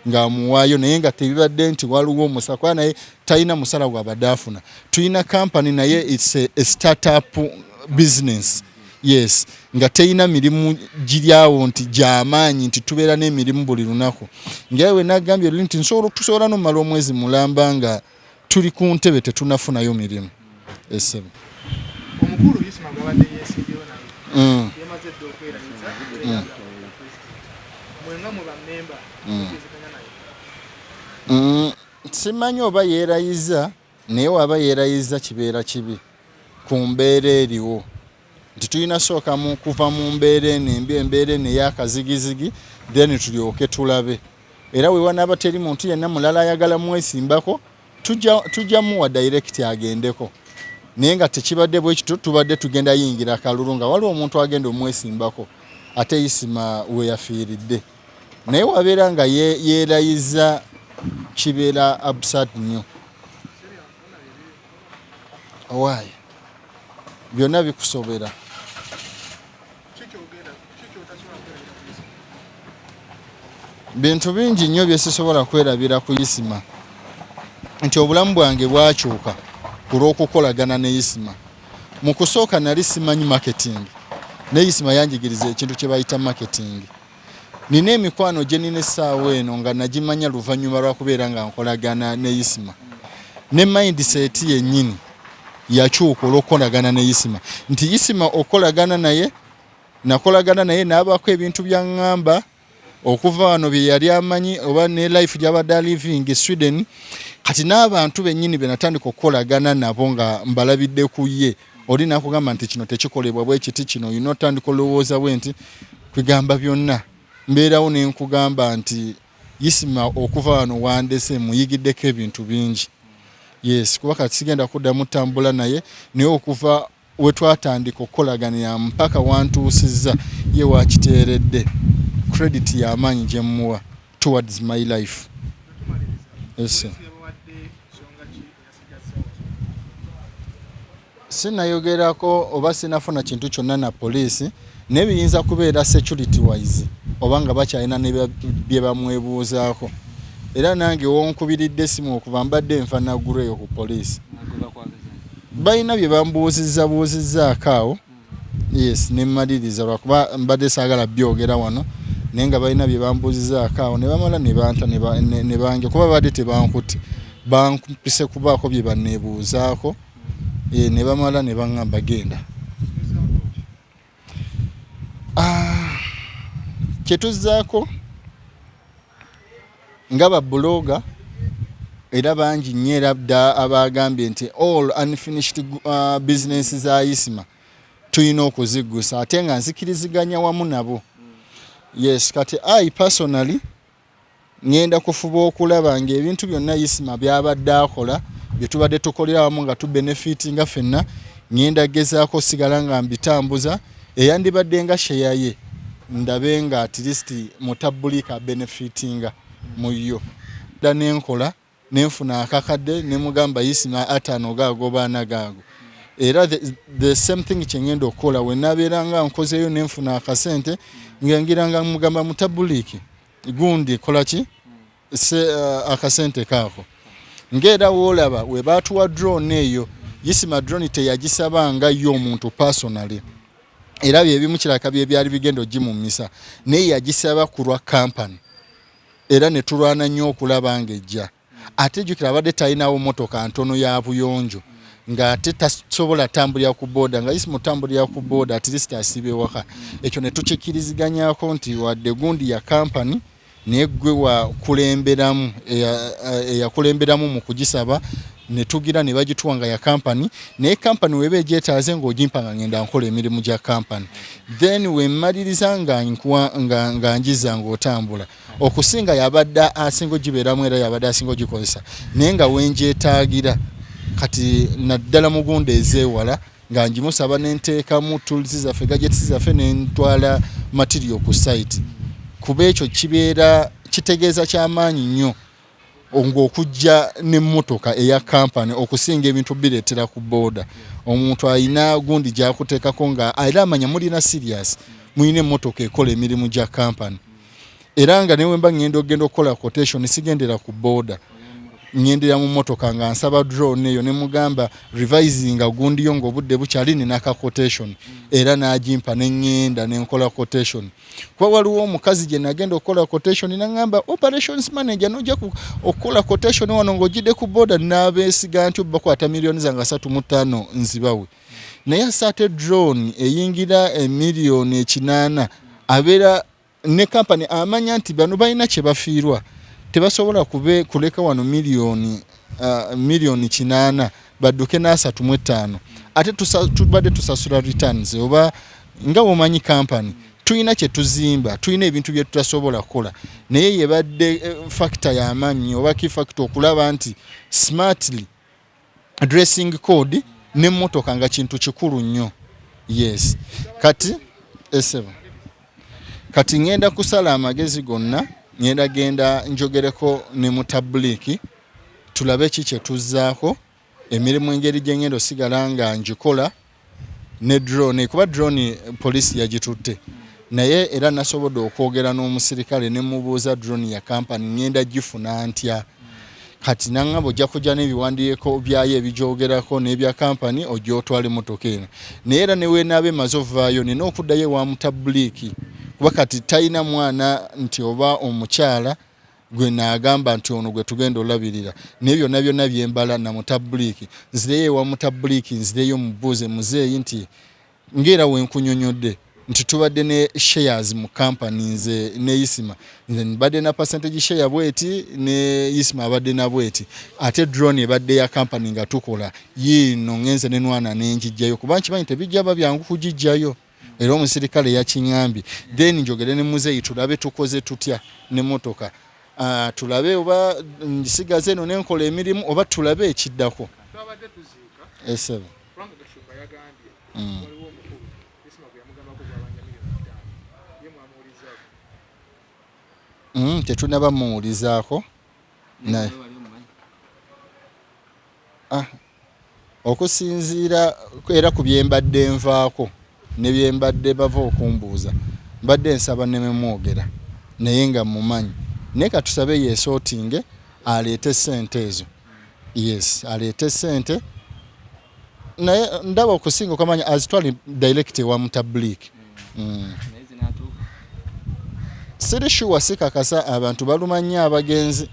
Speaker 1: ng'amuwaayo naye nga tebibadde nti waliwo omusakwa naye talina musala gw'abadde afuna tulina kampani naye it's a startup business. Yes, nga teyina mirimu giryawo nti gy'amaanyi nti tubeera n'emirimu buli lunaku ngawe nagambye nti tusobola n'omala omwezi mulamba nga tuli ku ntebe tetunafunayo mirimu. Esebe
Speaker 3: omukulu Isma gabadde yeesimbyewo naye yamaze dde okweraliza mwenga mu bammemba okizikanya naye
Speaker 1: simanyi oba yeerayiza naye waba yeerayiza kibeera kibi ku mbeera eriwo nti tulina sooka kuva mu mbeera enembi embeera eno ey'akazigizigi then tulyoke tulabe era we wanaaba teri muntu yenna mulala ayagala mwesimbako tujja muwa direct agendeko naye nga tekibadde bwe kityo tubadde tugenda yingira kalulu nga waliwo omuntu agenda omwesimbako ate Isma we yafiiridde naye wabeera nga yeerayiza kibeera absurd nnyo. Why? Byonna bikusobera. Bintu bingi nnyo bye sisobola kwerabira ku Isma nti obulamu bwange bwakyuka olw'okukolagana ne Isma. Mu kusooka nali simanyi marketing ne Isma yanjigiriza ekintu kye bayita marketing. Nina emikwano gye nina essaawa eno nga nagimanya luvannyuma lwa kubeera nga nkolagana ne Isma. Ne mindset yennyini yakyuka olw'okukolagana ne Isma. Nti Isma okolagana naye, nakolagana naye n'abaako ebintu by'aŋŋamba okuva wano bye yali amanyi oba ne life gy'abadde living Sweden. Kati n'abantu bennyini be natandika okukolagana nabo nga mbalabidde ku ye. Oli nakugamba nti kino tekikolebwa bwe kiti kino yinotandika olowooza bwe nti kwigamba byonna. Mbeerawo ne nkugamba nti Isma okuva wano wandese muyigiddeko ebintu bingi. Yes, kuba kati sigenda kuddamu tambula naye naye okuva we twatandika okukolaganira mpaka wantuusizza ye wakiteeredde. Credit y'amaanyi gye mmuwa towards my life. Yes. Sinayogerako oba sinafuna kintu kyonna na poliisi nebiyinza kubeera security wise oba nga bakyalina ne bye bamwebuuzaako. Era nange wonkubiridde simu okuva mbadde nfa nagguleyo ku poliisi. Balina bye bambuuzizzaako awo. Yes, ne mmaliriza lwakuba mbadde saagala byogera wano naye nga balina bye bambuuzizzaako awo ne bamala ne banta ne bange kuba badde tebankutte bankupise kubaako bye banneebuuzaako. Ne bamala ne baŋŋamba genda. Kyetuzzaako nga babbulooga era bangi nnyo era dda abagambye nti all unfinished business za Isma tulina okuziggusa ate nga nzikiriziganya wamu nabo. Yes, kati I personally ngenda kufuba okulaba ng'ebintu byonna Isma byabadde akola bye tubadde tukolera wamu nga tubenefiti nga ffenna ngenda gezaako sigala nga mbitambuza eyandibadde nga share ye ndabe nga at least mutabulika benefitinga mu yo. Da nenkola nenfuna akakadde ne mugamba Isma atano gaago baana gaago. Era the same thing kyengenda okukola we nabeeranga nkozeyo nenfuna akasente ngiranga mugamba mutabuliki gundi kola ki akasente kaako. Ngera wolaba we batuwa drone eyo Isma drone teyagisabanga yo omuntu personally. Era byebimu kiraka bye byali bigendo gimumisa naye yagisaba kulwa company. Era ne tulwana nnyo okulaba ng'ejja. Ate jjukira abadde talinawo motoka ntono ya buyonjo nga ate tasobola tambulira ku boda nga Isma tambulira ku boda at least asibe waka. Ekyo ne tukikiriziganyako nti wadde gundi ya company negwe wa kulemberamu eyakulemberamu mu kugisaba ne tugira ne bagituwanga ya company naye company webe gyetaaze ng'ogimpanga ngenda nkola emirimu gya company then we mmaliriza nga njiza ng'otambula okusinga yabadde asinga ogibeeramu era yabadde asinga ogikozesa naye nga wenjeetaagira kati naddala mugunda ezeewala nga njimusaba n'enteekamu tools zaffe gadgets zaffe n'entwala material ku site. Kuba ekyo kibeera kitegeeza ky'amaanyi nnyo ng'okujja n'emmotoka eya company okusinga ebintu bireetera ku boda. Omuntu alina gundi gy'akuteekako nga era amanya mulina serious mulina emmotoka ekola emirimu gya company. Era nga newe mba ngenda ogenda okukola quotation sigendera ku boda ngendera mu mmotoka nga nsaba drone eyo ne mugamba revising gundi yo ng'obudde bukyali nina quotation era n'agimpa ne ngenda ne nkola quotation. Kwa waliwo omukazi gye nagenda okukola quotation n'angamba operations manager nojja okukola quotation wano ng'ogidde ku boda n'abeesiga nti bakwata milioni zange 3.5 nzibawe. Naye asaate drone eyingira emiliyoni 8 abeera ne company amanya nti bano balina kye bafiirwa tebasobola kuleka wano milioni 8 badduke na 3.5 ate tubadde tusasula returns oba nga omanyi company tulina kye tuzimba tulina ebintu bye tutasobola kukola naye yebadde factor y'amaanyi oba key factor okulaba nti smartly addressing code n'emmotoka nga kintu kikulu nnyo. Yes, kati ngenda kusala amagezi gonna genda njogereko ne mutabuliki tulabe kye tuzzaako emirimu engeri gye ngendo sigala nga njikola ne drone kuba drone police yagitutte naye era nasobodde okwogera n'omusirikale ne mubuuza drone ya company ngenda gifuna ntya kati nangabo ojja kujja n'ebiwandiiko byayo ebijoogerako n'ebya kampani ojja otwala emmotoka eno naye era ne weenaaba emaze ovaayo nina okuddayo ewa mutabuliiki kuba kati talina mwana nti oba omukyala gwe naagamba nti ono gwe tugenda olabirira naye byonna byonna byembala na mutabuliiki nzireyo ewa mutabuliiki nzireyo mubuuze muzeeyi nti ng'era wenkunyonyodde nti tubadde ne shares mu company nze ne Isma nze mbadde na percentage share bweti ne Isma abadde na bweti ate drone ebadde ya company nga tukola yino ngenze ne nwana nenjijjayo kuba nkimanyi tebijjaba byangu kujijjayo era omusirikale yakinyambi then njogere ne muzeeyi tulabe tukoze tutya ne motoka tulabe oba ngisigaze eno nenkola emirimu oba tulabe ekiddako
Speaker 3: twabadde tuziika
Speaker 1: esebe
Speaker 3: kubanga Gashumba yagambye waliwo omukulu Isma gwe yamugambako gw'abanja miliyoni 5 ye mwamuwulizaako
Speaker 1: tetunaba muwulizaako naye okusinziira era ku byembadde nvaako ne byembadde bava okumbuuza mbadde nsaba ne memwogera naye nga mumanyi naye katusabe yeesootinge aleete ssente ezo yes aleete ssente naye ndaba okusinga okamanya azitwali direct ewa mutabuliiki siri sure sikakasa abantu balumanya abagenzi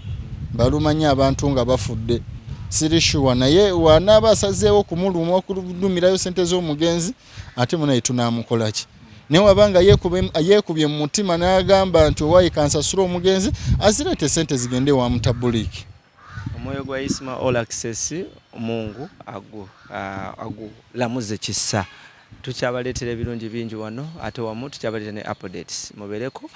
Speaker 1: balumanya abantu nga bafudde siri sure naye wanaaba asazeewo okumuluma okulumirayo ssente z'omugenzi ate munaye tunaamukolaki naye wabanga yeekubye mu mutima n'agamba nti owaayi kansasula omugenzi azireete ssente zigende wa mutabuliiki
Speaker 2: omwoyo gwa Isma Olaxes Mungu agulamuze kisa tukyabaleetera ebirungi bingi wano ate wamu tukyabaleetera ne updates mubeereko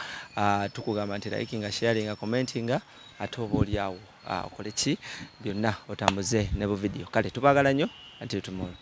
Speaker 2: tukugamba nti likinga sharinga commentinga ate oba oliawo okole ki byonna otambuze ne bu video kale tubaagala nnyo until tomorrow.